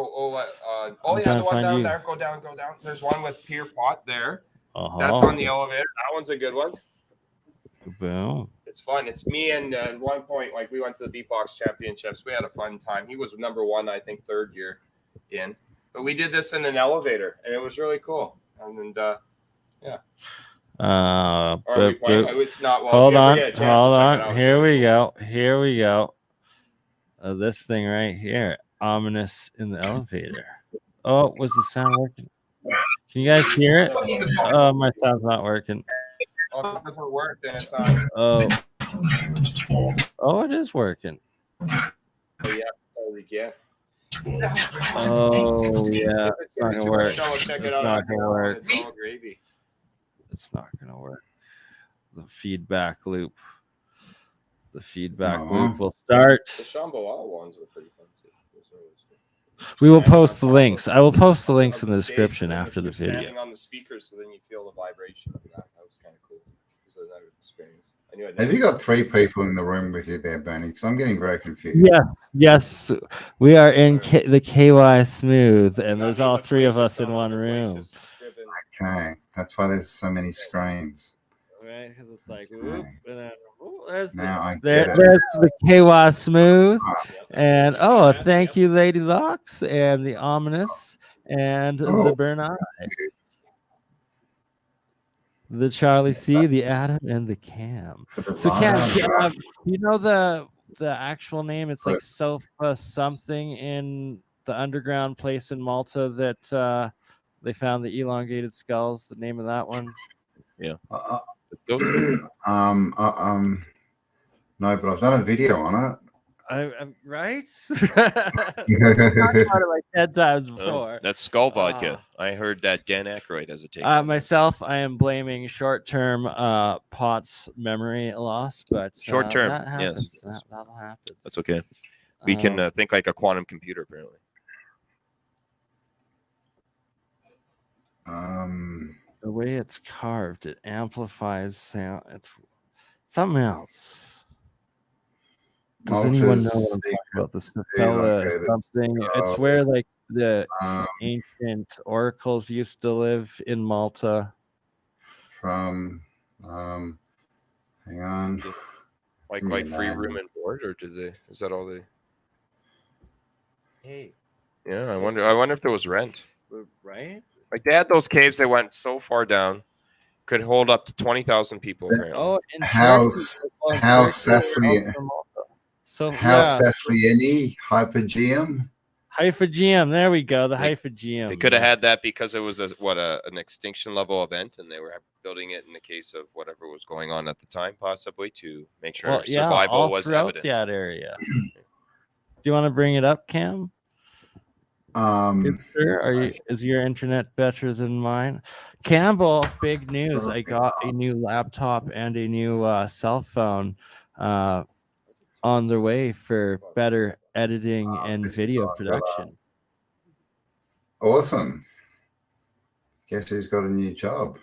yeah, trying the to one find down you. there. Go down. There's one with Pier Pot there. Uh-huh. That's on the elevator. That one's a good one. Boom. It's fun. It's me and at one point, like we went to the Beatbox Championships. We had a fun time. He was #1, I think, 3rd year in. But we did this in an elevator, and it was really cool. And yeah. Are we playing? It's not, well, hold if you ever on. get a chance to Hold check it on. out, it's Here really we cool. go. Here we go. This thing right here. Ominous in the elevator. Oh, was the sound working? Can you guys hear it? Oh, my sound's not working. Oh, if it doesn't work, then it's on. Oh, it is working. Oh, yeah. Yeah. Oh, yeah. It's not gonna work. Check it It's out. not gonna work. It's all gravy. It's not gonna work. The feedback loop. The feedback loop will start. The Shambhala ones were pretty fun too. We will post the links. I will post the links in the description after the You're standing video. on the speakers, so then you feel the vibration of that. That was kind of cool. It was another experience. I knew I'd Have you got 3 people in the room with you there, Bernie? Because I'm getting very confused. Yes. We are in the KY Smooth, and there's all 3 of us in one room. Okay, that's why there's so many screens. Right? Because it's like, whoop, and then there's Now I there's get it. the KY Smooth, and thank you, Lady Locks, and the Ominous, and the BurnEye, the Charlie C, the Adam, and the Cam. So Cam, you know the actual name? It's like Sofa something in the underground place in Malta that they found the elongated skulls. The name of that one? Yeah. No, but I've done a video on I'm right. I've talked about it like 10 times before. That's skull vodka. I heard that Dan Aykroyd has a take. Myself, I am blaming short-term POTS memory loss, but Short-term, that happens. yes. That'll happen. That's okay. We can think like a quantum computer, apparently. The way it's carved, it amplifies sound. It's something else. Does anyone know what I'm talking about? The Sapella something. It's where like the ancient oracles used to live in Malta. From hang on. Like free room and board, or did they? Is that all they? Hey. Yeah, I wonder if there was rent. Right. Like they had those caves. They went so far down, could hold up to 20,000 people. House Saflieni Hypergeum. Hypergeum. There we go. The Hypergeum. They could have had that because it was an extinction level event, and they were building it in the case of whatever was going on at the time, possibly to make sure survival all was throughout evident. that area. Do you want to bring it up, Cam? Is your internet better than mine? Campbell, big news. I got a new laptop and a new cell phone on the way for better editing and video production. Awesome. Guess who's got a new job?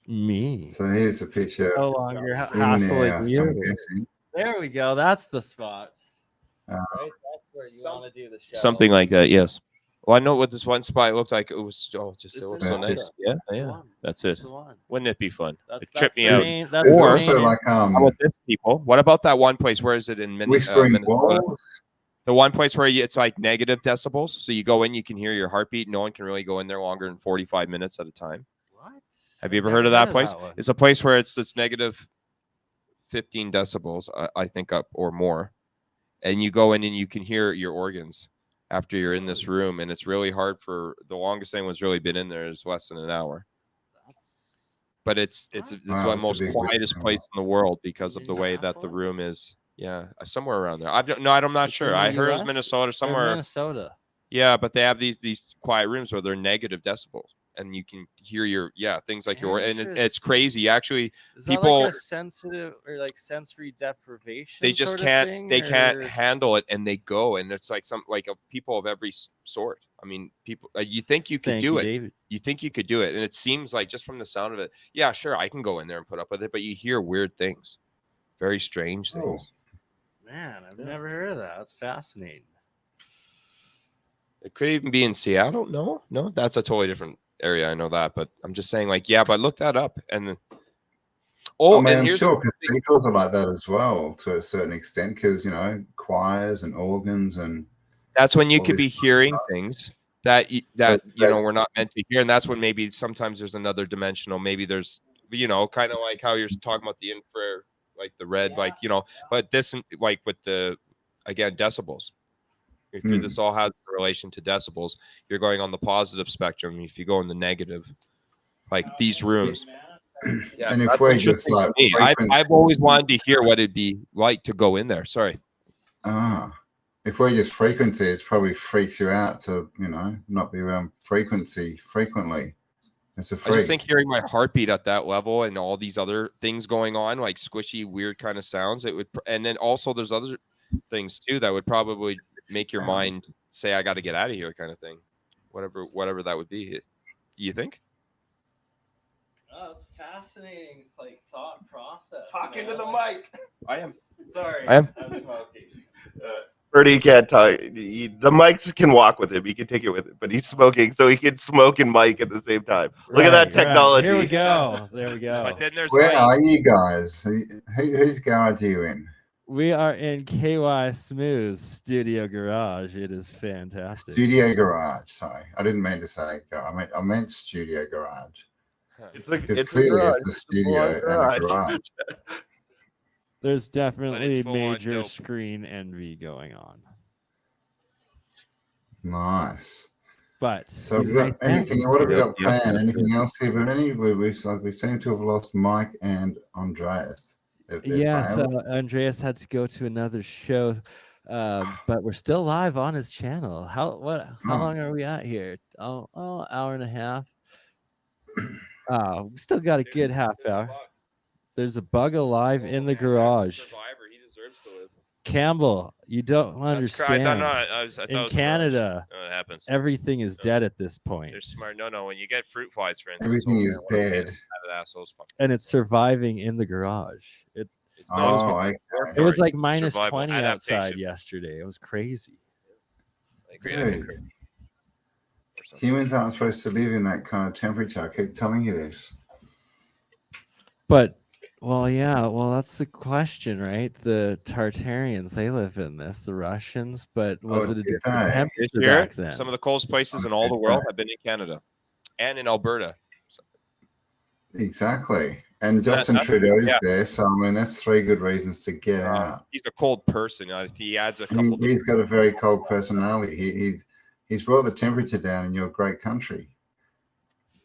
Me. So here's a picture. No longer hassling you. guessing. There we go. That's the spot. Right? That's where you want to do the show. Something like that, yes. Well, I know what this one spot looked like. It was just it was so That's nice. it. Yeah. That's it. Wouldn't it be fun? It That's tripped me the out. main- that's There's the also main- like How about this, people? What about that one place? Where is it in whispering Minnesota? walls. The one place where it's like negative decibels. So you go in, you can hear your heartbeat. No one can really go in there longer than 45 minutes at a time. What? Have you ever heard of that place? It's a place where it's negative 15 decibels, I think, up or more. And you go in and you can hear your organs after you're in this room. And it's really hard for the longest anyone's really been in there is less than an hour. But it's Wow, the that's most a big quietest room. place in the world because of the way that the room is. Yeah, somewhere around there. I'm not sure. I heard it was Minnesota somewhere. Minnesota. Yeah, but they have these quiet rooms where they're negative decibels, and you can hear your things like your and it's crazy. Actually, Is people that like a sensitive or like sensory deprivation? they just sort of can't thing, can't or- handle it, and they go, and it's like people of every sort. I mean, people you think you could Thank do you, it. David. You think you could do it, and it seems like just from the sound of it, yeah, sure, I can go in there and put up with it, but you hear weird things, very strange things. Man, I've never heard of that. That's fascinating. It could even be in Seattle. No, that's a totally different area. I know that, but I'm just saying, like, yeah, but look that up. And then, I mean, and I'm here's sure cathedrals are like that as well to a certain extent because, choirs and organs and that's when you all could be this hearing things that That's we're not meant to hear, and that's when maybe sometimes there's another dimensional. Maybe there's kind of like how you're talking about the infrared, like the red, but this like with the again decibels. If this all has a relation to decibels, you're going on the positive spectrum. If you go in the negative, like these rooms. Yeah, and if that's we're just interesting like to me. I've always wanted to hear what it'd be like to go in there. Sorry. If we're just frequency, it probably freaks you out to not be around frequency frequently. It's a freak. I just think hearing my heartbeat at that level and all these other things going on, like squishy, weird kind of sounds, it would. And then also there's other things too that would probably make your mind say, "I got to get out of here," kind of thing. Whatever that would be. You think? Oh, it's fascinating, like thought process. Talk into the mic. I am. Sorry, I am. I'm smoking. Birdie can't talk. The mics can walk with him. He can take it with him, but he's smoking, so he can smoke and mic at the same time. Look at that technology. Here we go. There we go. But then there's Where are you guys? Whose garage are you in? We are in KY Smooth Studio Garage. It is fantastic. Studio garage. Sorry, I didn't mean to say. I meant studio garage. It's Clearly it's a studio and a garage. There's definitely full on major dope. screen envy going on. Nice. But So have we got anything? What have we got planned? Anything else here, Bernie? We seem to have lost Mike and Andreas. Yeah, so Andreas had to go to another show, but we're still live on his channel. How long are we at here? Hour and a half. We still got a good half hour. There's a bug alive in the garage. He deserves to live. Campbell, you don't understand. In Canada, it happens. everything is dead at this point. They're smart. No. When you get fruit flies, for instance, Everything is dead. Assholes. And it's surviving in the garage. It was like minus Survival 20 outside adaptation. yesterday. It was crazy. Dude, humans aren't supposed to live in that kind of temperature. I keep telling you this. But that's the question, right? The Tartarians, they live in this, the Russians, but was it a different temperature back then? Some of the coldest places in all the world have been in Canada and in Alberta. Exactly. And Justin Trudeau's there, so I mean that's 3 good reasons to get out. He's a cold person. He adds a couple. He's got a very cold personality. He's brought the temperature down in your great country.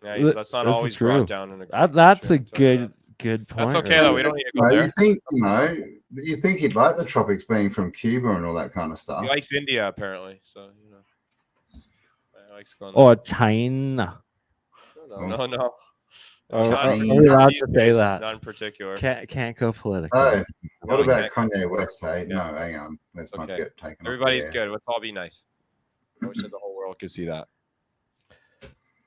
Yeah, that's not always brought down in a. That's a good point. That's okay though. We don't need to go there. You think he'd like the tropics, being from Cuba and all that kind of stuff. He likes India apparently, so he likes going. Or China. No. Are we allowed to say that? Not in particular. Can't go political. Oh, what about Kanye West? Hey, no, hang on. Let's not get taken. Everybody's good. Let's all be nice. I wish the whole world could see that.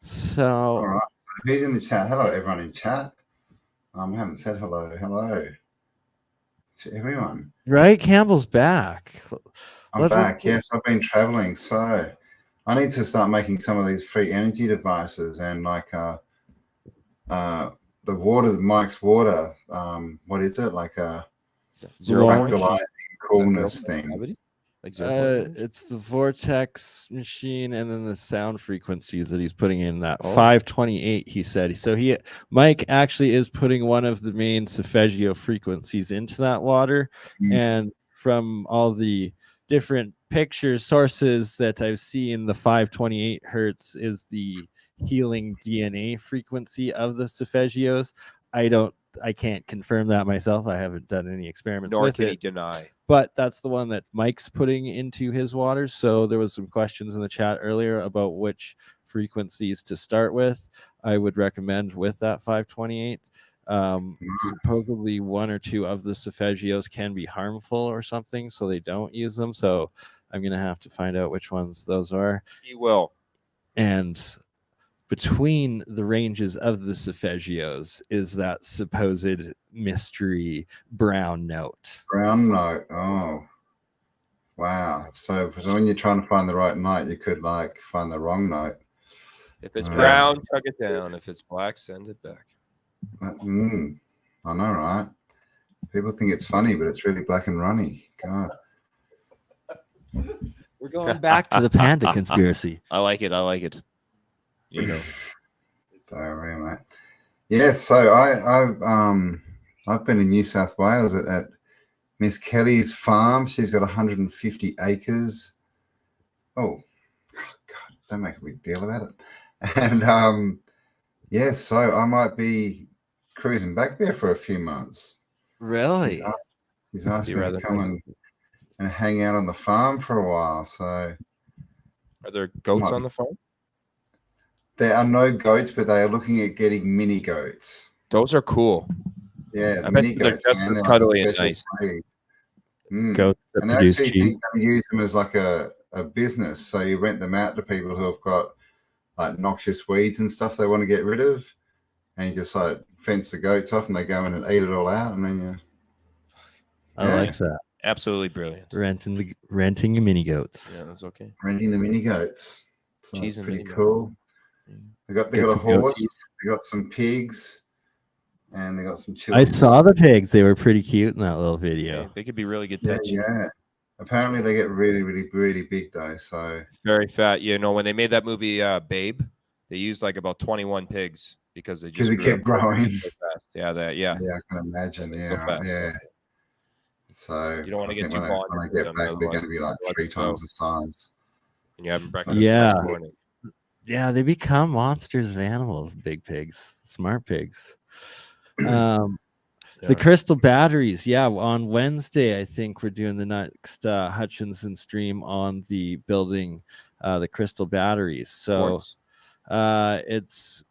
So, all right. So who's in the chat? Hello, everyone in chat. I haven't said hello to everyone. Right, Campbell's back. I'm back. Yes, I've been traveling. So I need to start making some of these free energy devices, and like the water, Mike's water. What is it like a fractalizing coolness thing? Like it's the vortex machine and then the sound frequencies that he's putting in that 528. He said so. Mike actually is putting one of the main Solfeggio frequencies into that water, and from all the different picture sources that I've seen, the 528 hertz is the healing DNA frequency of the Solfeggios. I can't confirm that myself. I haven't done any experiments Nor with can it. he deny. But that's the one that Mike's putting into his waters. So there was some questions in the chat earlier about which frequencies to start with. I would recommend with that 528. Supposedly one or two of the Solfeggios can be harmful or something, so they don't use them. So I'm going to have to find out which ones those are. He will. And between the ranges of the Solfeggios is that supposed mystery brown note. Brown note. Oh, wow. So when you're trying to find the right note, you could like find the wrong note. If it's brown, tuck it down. If it's black, send it back. I know, right? People think it's funny, but it's really black and runny. God. We're going back to the panda conspiracy. I like it. I like it. You know. Diarrhea, mate. Yeah, so I've been in New South Wales at Miss Kelly's farm. She's got 150 acres. Oh God, don't make a big deal about it. And yeah, so I might be cruising back there for a few months. Really? He's asked me to come and hang out on the farm for a while. So are there goats on the farm? There are no goats, but they are looking at getting mini goats. Those are cool. Yeah, I bet they're just as cuddly and nice. Goats that and they produce actually cheese. use them as like a business. So you rent them out to people who have got like noxious weeds and stuff they want to get rid of, and you just like fence the goats off, and they go in and eat it all out, and then you. I like that. Absolutely brilliant. Renting your mini goats. Yeah, that's okay. Renting the mini goats. So Cheese that's and pretty mini cool. They got a horse. They got some pigs, and they got some children. I saw the pigs. They were pretty cute in that little video. Yeah, they could be really good Yeah, pets. yeah. Apparently, they get really, really, really big though. So very fat. You know, when they made that movie Babe, they used like about 21 pigs because they kept growing so fast. Yeah, yeah, I can imagine. Yeah, right, yeah. So you don't want to get too when I get back, they're going to be like 3 times the size. And you have them breakfast next morning. Yeah, they become monsters of animals, big pigs, smart pigs. The crystal batteries. Yeah, on Wednesday, I think we're doing the next Hutchinson stream on the building the crystal batteries. So it's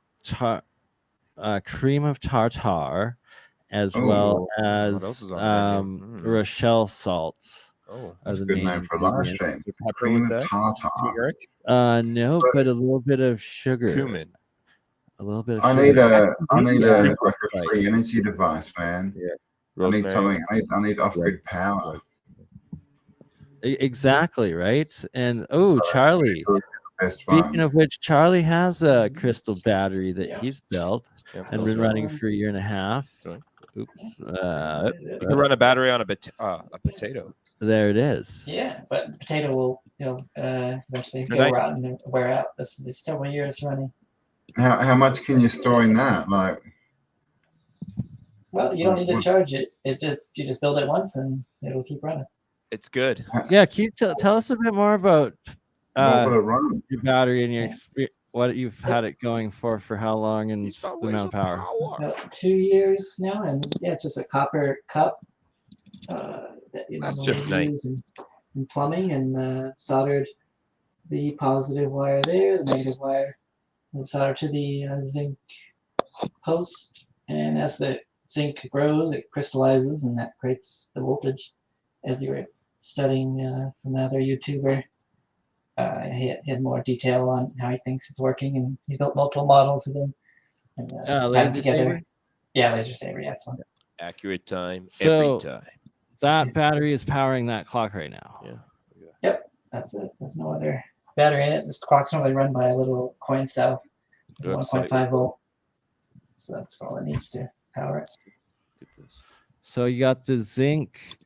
cream of tartar as well as Rochelle salts. Oh, that's a good name for a live stream. Cream of tartar. No, but a little bit of sugar. Cumin. A little bit of I sugar. need a free energy device, man. Yeah. I need something. I need off-grid power. Exactly, right? And Charlie. Speaking of which, Charlie has a crystal battery that he's built and been running for a year and a half. Oops. You can run a battery on a potato. There it is. Yeah, but the potato will, eventually go out and wear out. This is several years running. How much can you store in that? Like, well, you don't need to charge it. You just build it once and it'll keep running. It's good. Yeah, can you tell us a bit more about your battery and your experience? What you've had it going for how long, and the amount of power? 2 years now, and yeah, it's just a copper cup that you normally use in plumbing, and soldered the positive wire there, the negative wire was soldered to the zinc post, and as the zinc grows, it crystallizes, and that creates the voltage. As you were studying from another YouTuber, he had more detail on how he thinks it's working, and he built multiple models of them. And laser saver? Yeah, laser saver. Yeah, that's one. Accurate time So, every time. That battery is powering that clock right now. Yeah. Yep, that's it. There's no other battery in it. This clock's normally run by a little coin cell, 1.5 volt. So that's all it needs to power it. So you got the zinc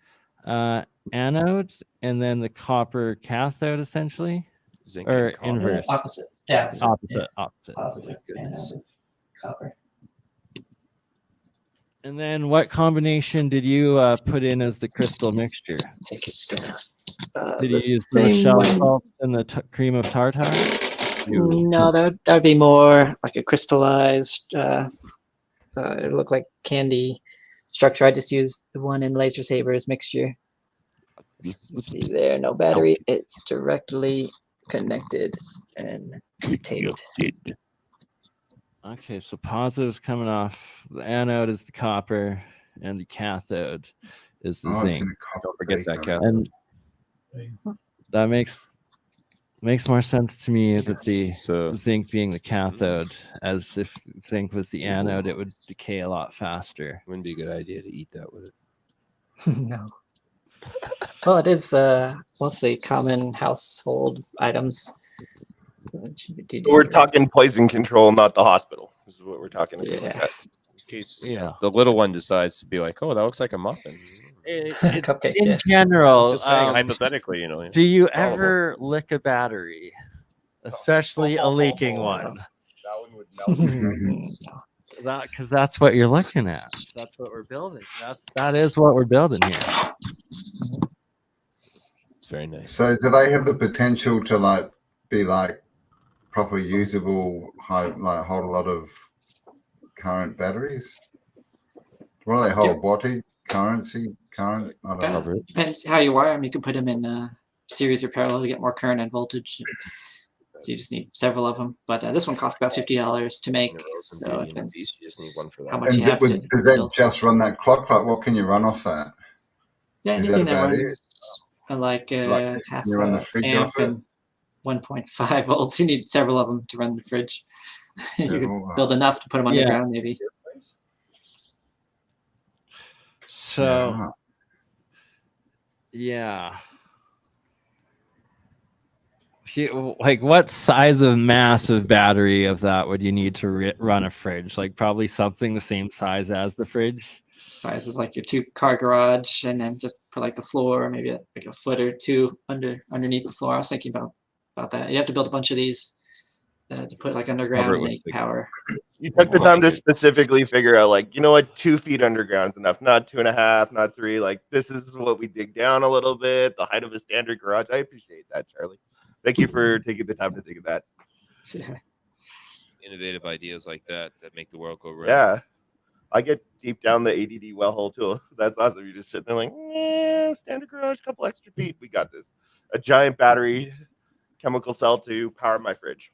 anode and then the copper cathode, essentially, Zinc or and copper. inverse. Opposite. Yeah. Opposite. Positive anode is copper. And then what combination did you put in as the crystal mixture? Did you use the shell salt and the cream of tartar? No, that would be more like a crystallized. It would look like candy structure. I just used the one in Laser Saber's mixture. Let's see there, no battery. It's directly connected and taped. Okay, so positive's coming off. The anode is the copper, and the cathode is the zinc. Don't forget that cathode. And that makes more sense to me that the zinc being the cathode, as if zinc was the anode, it would decay a lot faster. Wouldn't be a good idea to eat that, would it? No. Well, it is mostly common household items. We're talking poison control, not the hospital. This is what we're talking about. Yeah. In case the little one decides to be like, "Oh, that looks like a muffin." Cupcake, in general, just saying, hypothetically, you know. Do you ever lick a battery, especially a leaking one? That one would melt. Because that's what you're looking at. That's what we're building. That is what we're building here. It's very nice. So, do they have the potential to be proper usable, hold a lot of current batteries? What do they hold? Wattage, current? I don't know. Depends how you wire them. You can put them in series or parallel to get more current and voltage. So you just need several of them. But this one costs about $50 to make. So it depends you just need one for that. how much you have to Does that build. just run that clock? What can you run off that? Yeah, Is anything that that about runs half can you run the fridge amp off it? and 1.5 volts. You need several of them to run the fridge. You can build enough to put them underground, maybe. So, yeah. What size of massive battery of that would you need to run a fridge? Probably something the same size as the fridge. Size is like your 2-car garage, and then just for the floor, maybe a foot or two underneath the floor. I was thinking about that. You have to build a bunch of these to put underground and make power. You took the time to specifically figure out 2 feet underground is enough, not 2.5, not 3. This is what we dig down a little bit, the height of a standard garage. I appreciate that, Charlie. Thank you for taking the time to think of that. Yeah. Innovative ideas like that make the world go round. Yeah. I get deep down the ADD well hole too. That's awesome. You just sit there standard garage, couple extra feet. We got this. A giant battery chemical cell to power my fridge.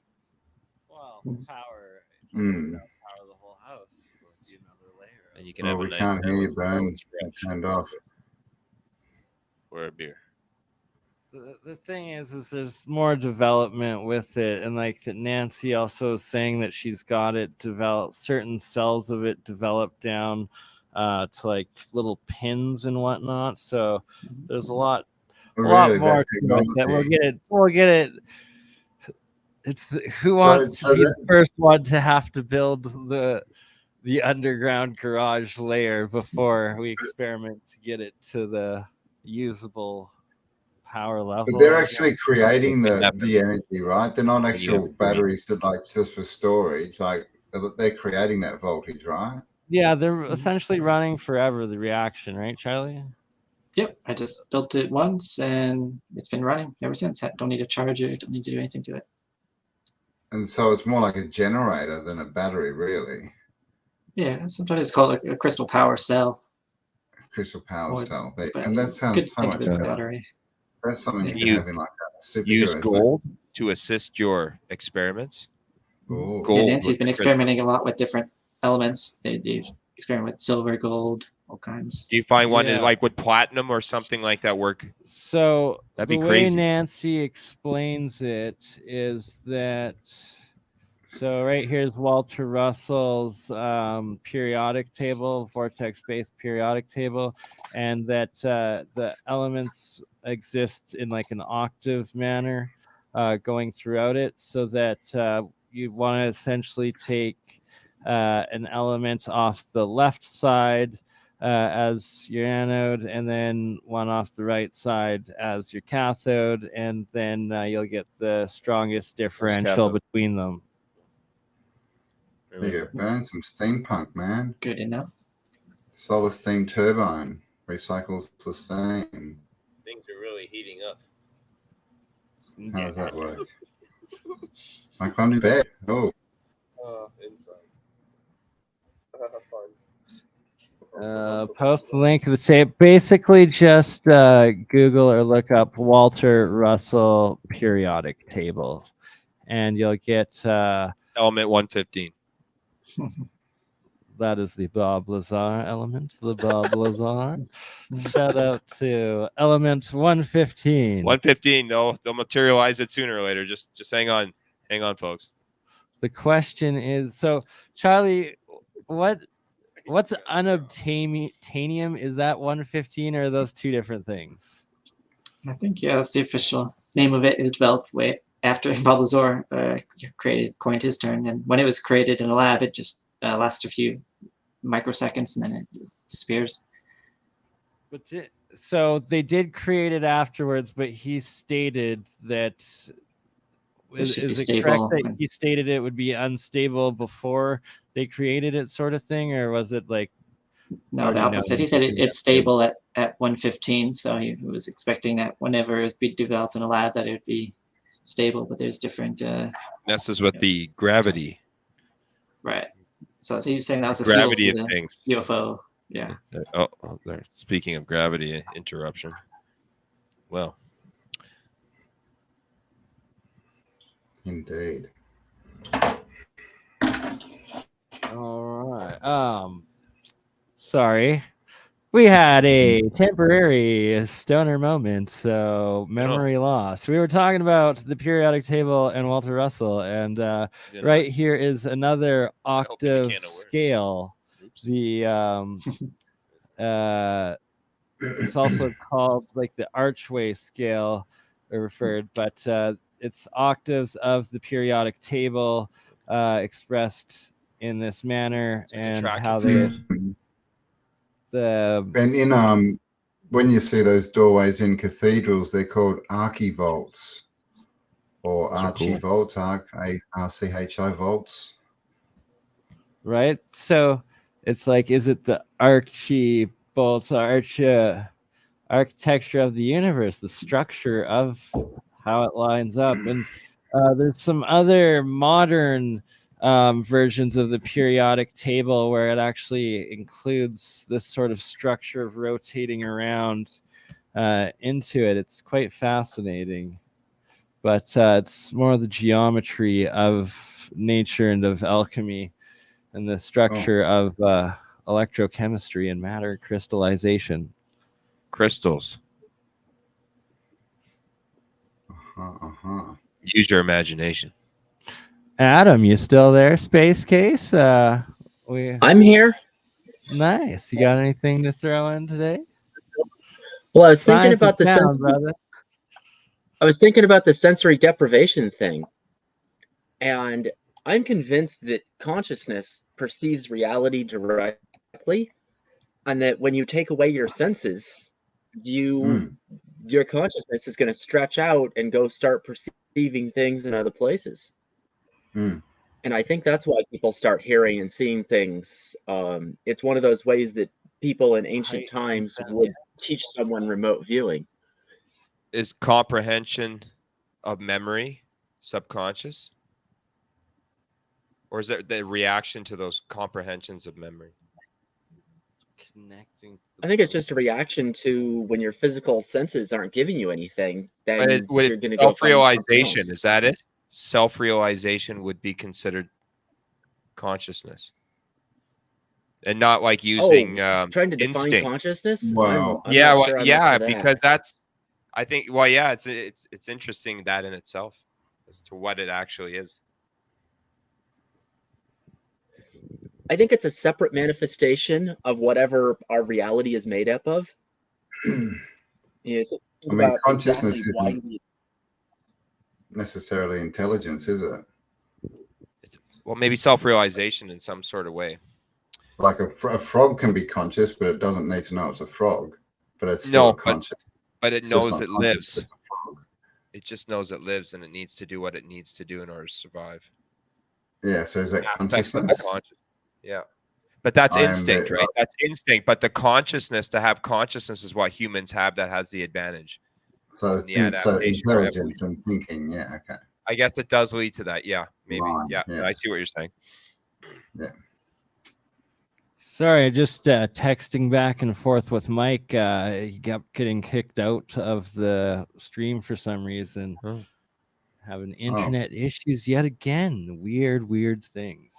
Well, power Mm. power the whole house. Be another layer. And you can Well, have a we nice can't hear you, mellow Burn. stretch Turned off. or a beer. The thing is there's more development with it, and that Nancy also is saying that she's got it developed, certain cells of it developed down to little pins and whatnot. So there's a lot more to it that we'll get it. It's who wants to be the first one to have to build the underground garage layer before we experiment to get it to the usable power level. But they're actually creating the energy, right? They're not actual batteries just for storage. They're creating that voltage, right? Yeah, they're essentially running forever, the reaction, right, Charlie? Yep, I just built it once and it's been running ever since. Don't need to charge it, don't need to do anything to it. And so it's more like a generator than a battery, really. Yeah, sometimes it's called a crystal power cell. Crystal power cell. But And that you sounds could so think much of it as a better. battery. That's something you Can can you have in a superhero. Use gold to assist your experiments. Ooh. Yeah, Nancy's been experimenting a lot with different elements. They experiment with silver, gold, all kinds. Do you find one with platinum or something like that work? So that'd be the crazy. way Nancy explains it is that. So right here's Walter Russell's periodic table, vortex-based periodic table, and that the elements exist in an octave manner. going throughout it, so that you want to essentially take an element off the left side as your anode, and then one off the right side as your cathode, and then you'll get the strongest differential between them. There you go, burn some steampunk, man. Good to know. Solar steam turbine recycles the steam. Things are really heating up. How does that work? I climbed in bed. Oh. Inside. Post the link to the tape. Basically, just Google or look up Walter Russell periodic table, and you'll get element 115. That is the Bob Lazar element. The Bob Lazar. Shout out to element 115. 115. They'll materialize it sooner or later. Just hang on, folks. The question is, so Charlie, what's unobtainium? Is that 115, or are those two different things? I think, yeah, that's the official name of it. It was developed way after Bob Lazar coined his term, and when it was created in a lab, it just lasts a few microseconds and then it disappears. But so they did create it afterwards, but he stated that is it correct that he stated it would be unstable before they created it, sort of thing, or was it like? No, the opposite. He said it's stable at 115, so he was expecting that whenever it's be developed in a lab that it would be stable, but there's different messes with the gravity. Right. So he's saying that was a gravity fuel of for the things. UFO. Yeah. Oh, there. Speaking of gravity interruption. Well. Indeed. All right. Sorry. We had a temporary stoner moment, so memory loss. We were talking about the periodic table and Walter Russell, and right here is another octave scale. The it's also called like the archway scale, referred, but it's octaves of the periodic table expressed in this manner, and how they. And in when you see those doorways in cathedrals, they're called archivolts or archivolts, ARCHI vaults. Right. So it's like, is it the archivolts, architecture of the universe, the structure of how it lines up? And there's some other modern versions of the periodic table where it actually includes this sort of structure of rotating around into it. It's quite fascinating, but it's more of the geometry of nature and of alchemy and the structure of electrochemistry and matter crystallization. Crystals. Use your imagination. Adam, you still there? Space Case? I'm here. Nice. You got anything to throw in today? Well, I was thinking about the sensory deprivation thing, and I'm convinced that consciousness perceives reality directly, and that when you take away your senses, your consciousness is going to stretch out and go start perceiving things in other places. And I think that's why people start hearing and seeing things. It's one of those ways that people in ancient times would teach someone remote viewing. Is comprehension of memory subconscious? Or is it the reaction to those comprehensions of memory? I think it's just a reaction to when your physical senses aren't giving you anything. Then you're going to go self-realization. Is that it? Self-realization would be considered consciousness, and not like using trying to define instinct. Consciousness. Wow. Because that's. I think. Well, yeah, it's interesting that in itself as to what it actually is. I think it's a separate manifestation of whatever our reality is made up of. I mean, consciousness isn't. necessarily intelligence, is it? Well, maybe self-realization in some sort of way. Like a frog can be conscious, but it doesn't need to know it's a frog. But it's still conscious. But it knows it lives. It's a frog. It just knows it lives, and it needs to do what it needs to do in order to survive. Yeah. So is that consciousness? Yeah. But that's instinct, right? That's instinct. But the consciousness, to have consciousness, is what humans have that has the advantage. So, so intelligence and thinking. Yeah. Okay. I guess it does lead to that. Yeah. Maybe. Yeah. I see what you're saying. Yeah. Sorry, just texting back and forth with Mike. He kept getting kicked out of the stream for some reason. Having internet issues yet again. Weird things.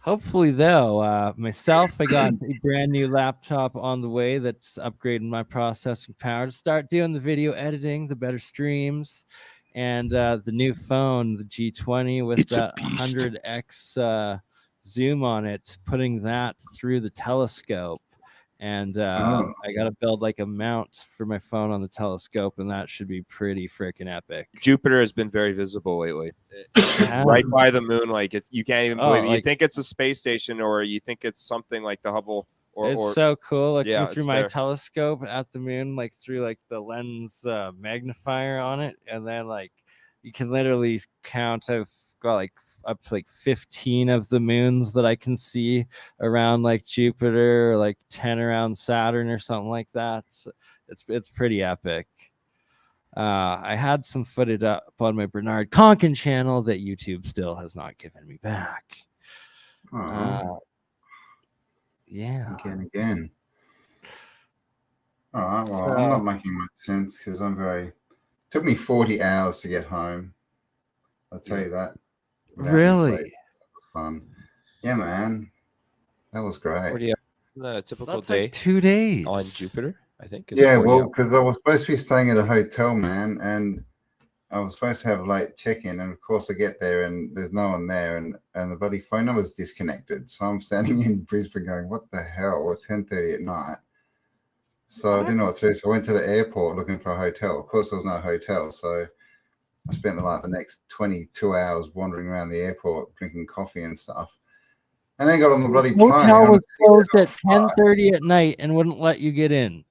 Hopefully, though, myself, I got a brand new laptop on the way that's upgrading my processing power to start doing the video editing, the better streams, and the new phone, the G20 with that 100x zoom on it, putting that through the telescope. And I got to build like a mount for my phone on the telescope, and that should be pretty freaking epic. Jupiter has been very visible lately. Right by the moon, like you can't even believe it. You think it's a space station, or you think it's something like the Hubble. It's so cool. Looking through my telescope at the moon, like through like the lens magnifier on it, and then like you can literally count. I've got like up to like 15 of the moons that I can see around like Jupiter, or like 10 around Saturn or something like that. So it's pretty epic. I had some footage up on my Bernard Conkin channel that YouTube still has not given me back. Yeah. Again. All right. Well, I'm not making much sense because it took me 40 hours to get home. I'll tell you that. Really? Fun. Yeah, man. That was great. 40 hours. Isn't that a typical That's day? like 2 days on Jupiter, I think. Yeah, well, because I was supposed to be staying at a hotel, man, and I was supposed to have a late check-in, and of course I get there and there's no one there, and the bloody phone number's disconnected. So I'm standing in Brisbane going, what the hell? It's 10:30 at night. So I didn't know what to do. So I went to the airport looking for a hotel. Of course there was no hotel, so I spent the next 22 hours wandering around the airport drinking coffee and stuff. And then got on the bloody plane. The hotel was closed at 10:30 at night and wouldn't let you get in.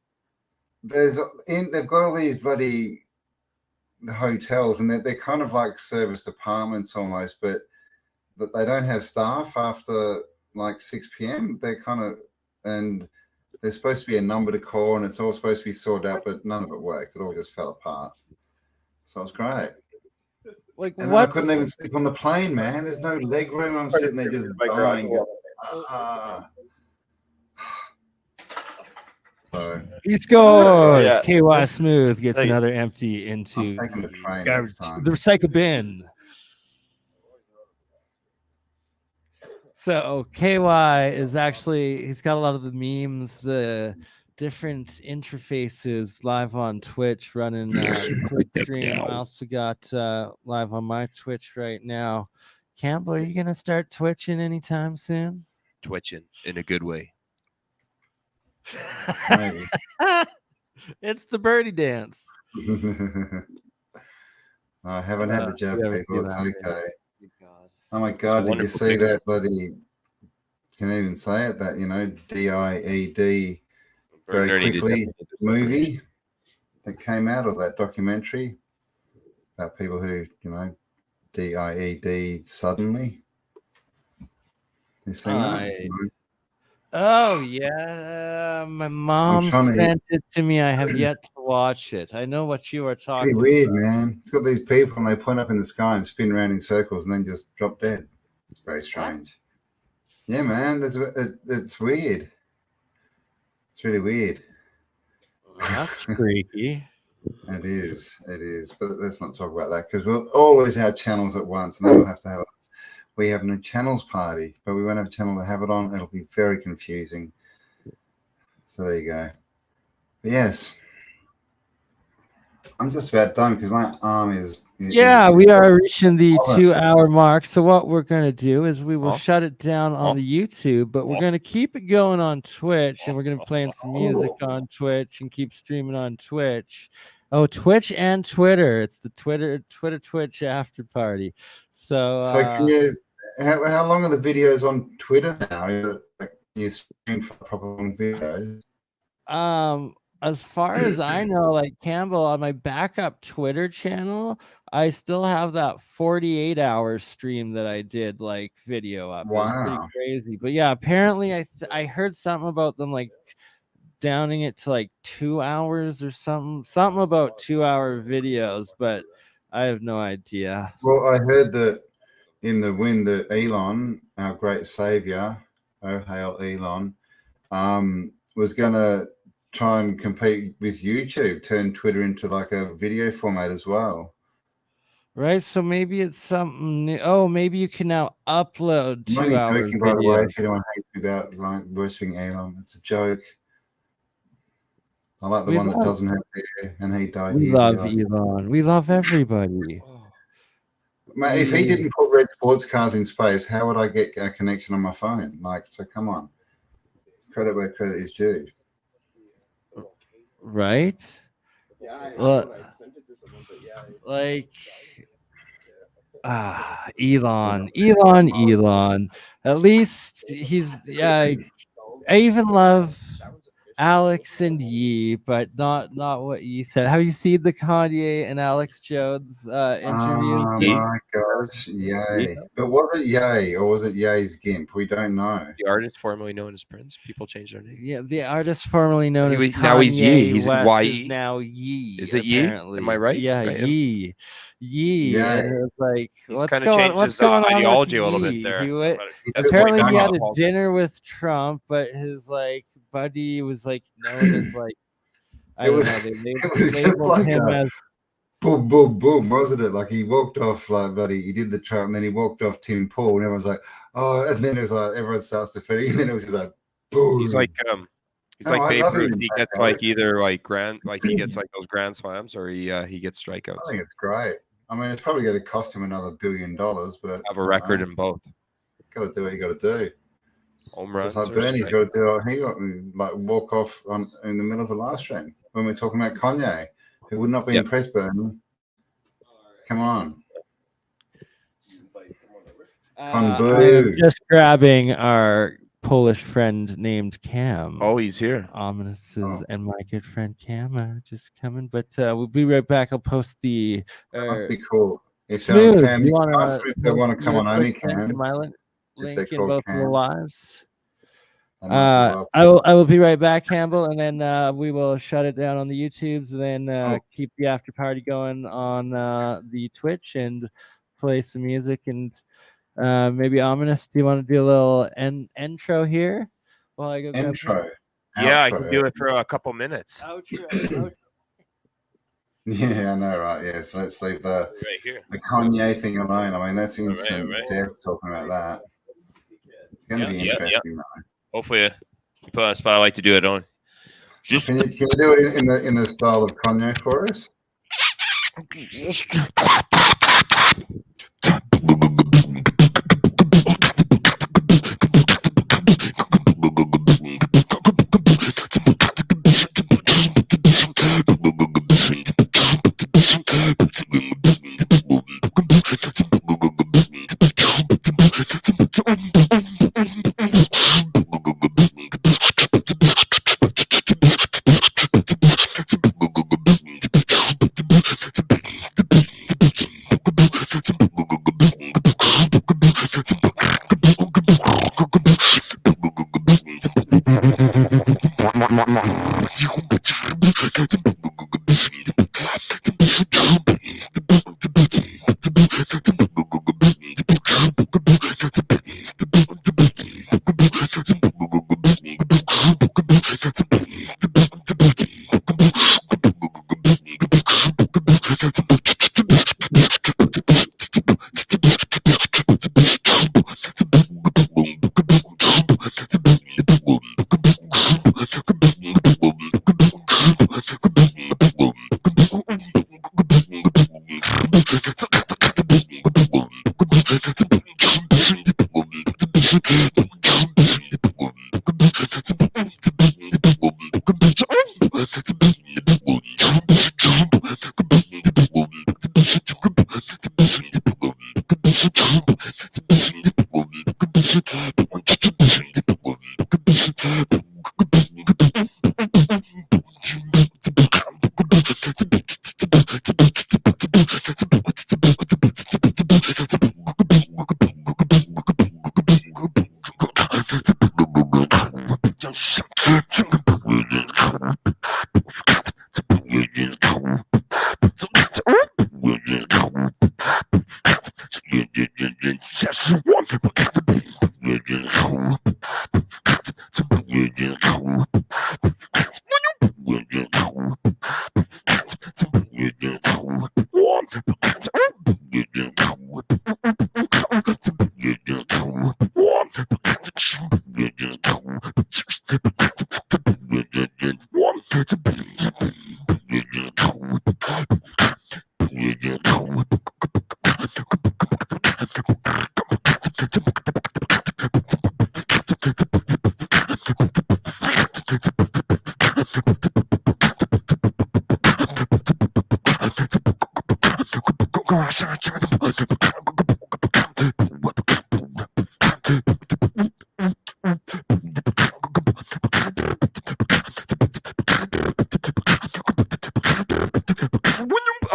They've got all these bloody hotels, and they're kind of like serviced apartments almost, but they don't have staff after like 6 p.m. They're kind of, and there's supposed to be a number to call, and it's all supposed to be sorted out, but none of it worked. It all just fell apart. So it was great. Like, and I couldn't even sleep on the plane, man. There's no leg room. I'm sitting there just dying. So he scores. Yeah. KY Smooth gets another empty into the recycle bin. So KY is actually, he's got a lot of the memes, the different interfaces live on Twitch running quick stream. I also got live on my Twitch right now. Campbell, are you gonna start twitching anytime soon? Twitching in a good way. It's the birdie dance. I haven't had the jab, people. It's okay. Oh my God, did you see that bloody, can I even say it, that, DIED very quickly movie that came out, of that documentary about people who, DIED suddenly. You seen that? Oh yeah, my mom sent it to me. I have yet to watch it. I know what you are talking about. Pretty weird, man. It's got these people and they point up in the sky and spin around in circles and then just drop dead. It's very strange. Yeah, man, it's weird. It's really weird. That's freaky. It is. But let's not talk about that because we'll always have channels at once, and then we'll have to have we have no channels party, but we won't have a channel to have it on. It'll be very confusing. So there you go. But yes. I'm just about done because my arm is. Yeah, we are reaching the 2-hour mark. So what we're gonna do is we will shut it down on the YouTube, but we're gonna keep it going on Twitch, and we're gonna be playing some music on Twitch and keep streaming on Twitch. Oh, Twitch and Twitter. It's the Twitch after party. So can you? How long are the videos on Twitter now? Like you stream for proper long videos? As far as I know, like Campbell, on my backup Twitter channel, I still have that 48-hour stream that I did like video up. Wow. It was pretty crazy. But yeah, apparently I heard something about them like downing it to like 2 hours or something about 2-hour videos, but I have no idea. Well, I heard that in the wind that Elon, our great savior, oh hail Elon, was gonna try and compete with YouTube, turn Twitter into like a video format as well. Right, so maybe it's something new. Oh, maybe you can now upload 2-hour joking, by the way, if anyone hates me about like worshipping Elon, it's a joke. I like the one that doesn't have hair, and he died. We love Elon. We love everybody. Mate, if he didn't put red sports cars in space, how would I get a connection on my phone? Like, so come on. Credit where credit is due. Right? Yeah, like Elon. At least he's I even love Alex and Yee, but not what Yee said. Have you seen the Kanye and Alex Jones interview? Oh my gosh, yay! But was it Yay or was it Yay's GIMP? We don't know. The artist formerly known as Prince. People change their name. Yeah, the artist formerly known as Kanye now he's Yee. He's West is now Yee. Is it Yee? Am I right? Yeah, right. Yee. And it was like, what's going on ideology a little bit there. Apparently, he had a dinner with Trump, but his like buddy was like known as like I don't know. They labeled him as boom, boom, boom, wasn't it? Like he walked off like buddy. He did the Trump, and then he walked off Tim Paul, and everyone's like, oh, and then it was like everyone starts defending, and then it was just like, boom. He's like Babe Ruth. He gets like either like he gets like those grand slams, or he gets strikeouts. I think it's great. I mean, it's probably going to cost him another $1 billion, but have a record in both. Got to do what you got to do. Home runs. Just like Bernie's got to do. He got like walk off in the middle of a live stream when we're talking about Kanye, who would not be impressed, Bernie. Come on. I'm just grabbing our Polish friend named Cam. Oh, he's here. Ominous and my good friend Cam are just coming, but we'll be right back. I'll post the. That'd be cool. If Smooth, Cam, they want to come on, only Cam. My link in both Cam. of the lives. I will be right back, Campbell, and then we will shut it down on the YouTubes, and then keep the after party going on the Twitch and play some music and. Maybe Ominous, do you want to do a little intro here while I go intro? Yeah, I can do it for a couple minutes. Outro. Yeah, I know, right? Yeah, so let's leave the the Kanye thing alone. I mean, that's instant death talking about that. It's going to be interesting, though. Hopefully, you put on a spot. I like to do it on. Can you do it in the style of Kanye for us?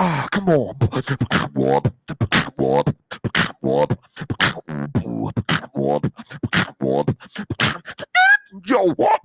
Ah, come on. Yo, what?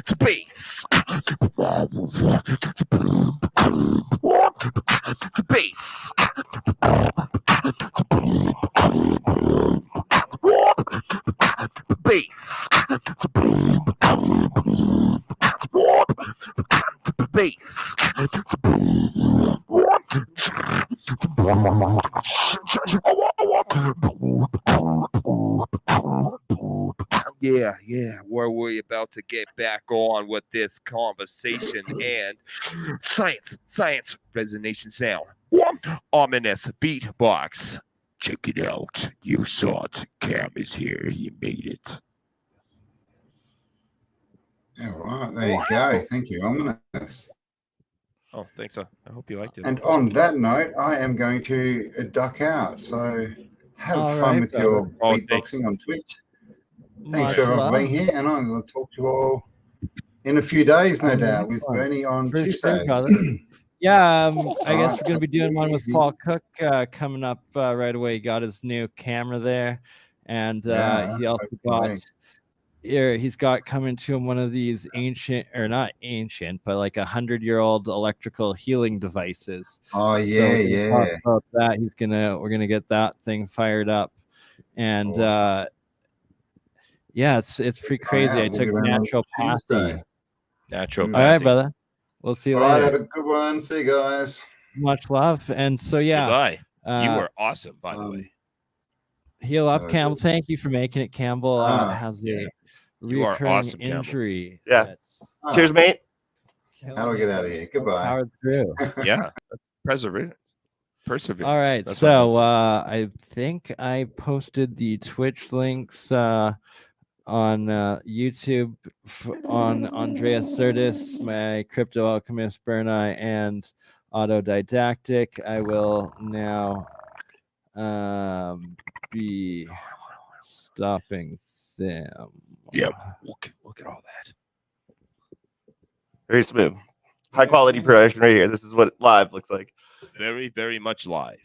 Space. Space. Space. Base. Base. Yeah. Were we about to get back on with this conversation and science resonation sound. Ominous beatbox. Check it out. You saw it. Cam is here. He made it. All right, there you go. Thank you, Ominous. Oh, thanks. I hope you liked it. And on that note, I am going to duck out. So have fun with your beatboxing on Twitch. Thanks everyone for being here, and I'm going to talk to you all in a few days, no doubt, with BurnEye on Tuesday. Yeah, I guess we're going to be doing one with Paul Cook coming up right away. He got his new camera there, and he also got he's got coming to him one of these ancient, or not ancient, but like 100-year-old electrical healing devices. Oh yeah, so talk about that. We're gonna get that thing fired up, and yeah, it's pretty crazy. I took naturopathy. Naturopathy. All right, brother. We'll see you later. All right, have a good one. See you guys. Much love. And so yeah, goodbye. You were awesome, by the way. Heal up, Campbell. Thank you for making it. Campbell has a recurring injury. Yeah. Cheers, mate. How do I get out of here? Goodbye. Powered through. Yeah. Perseverance. All right. So I think I posted the Twitch links on YouTube on Andreas Xirtus, my crypto alchemist, BurnEye, and autodidactic. I will now be stopping them. Yeah, look at all that. Very smooth. High quality production right here. This is what live looks like. Very, very much live.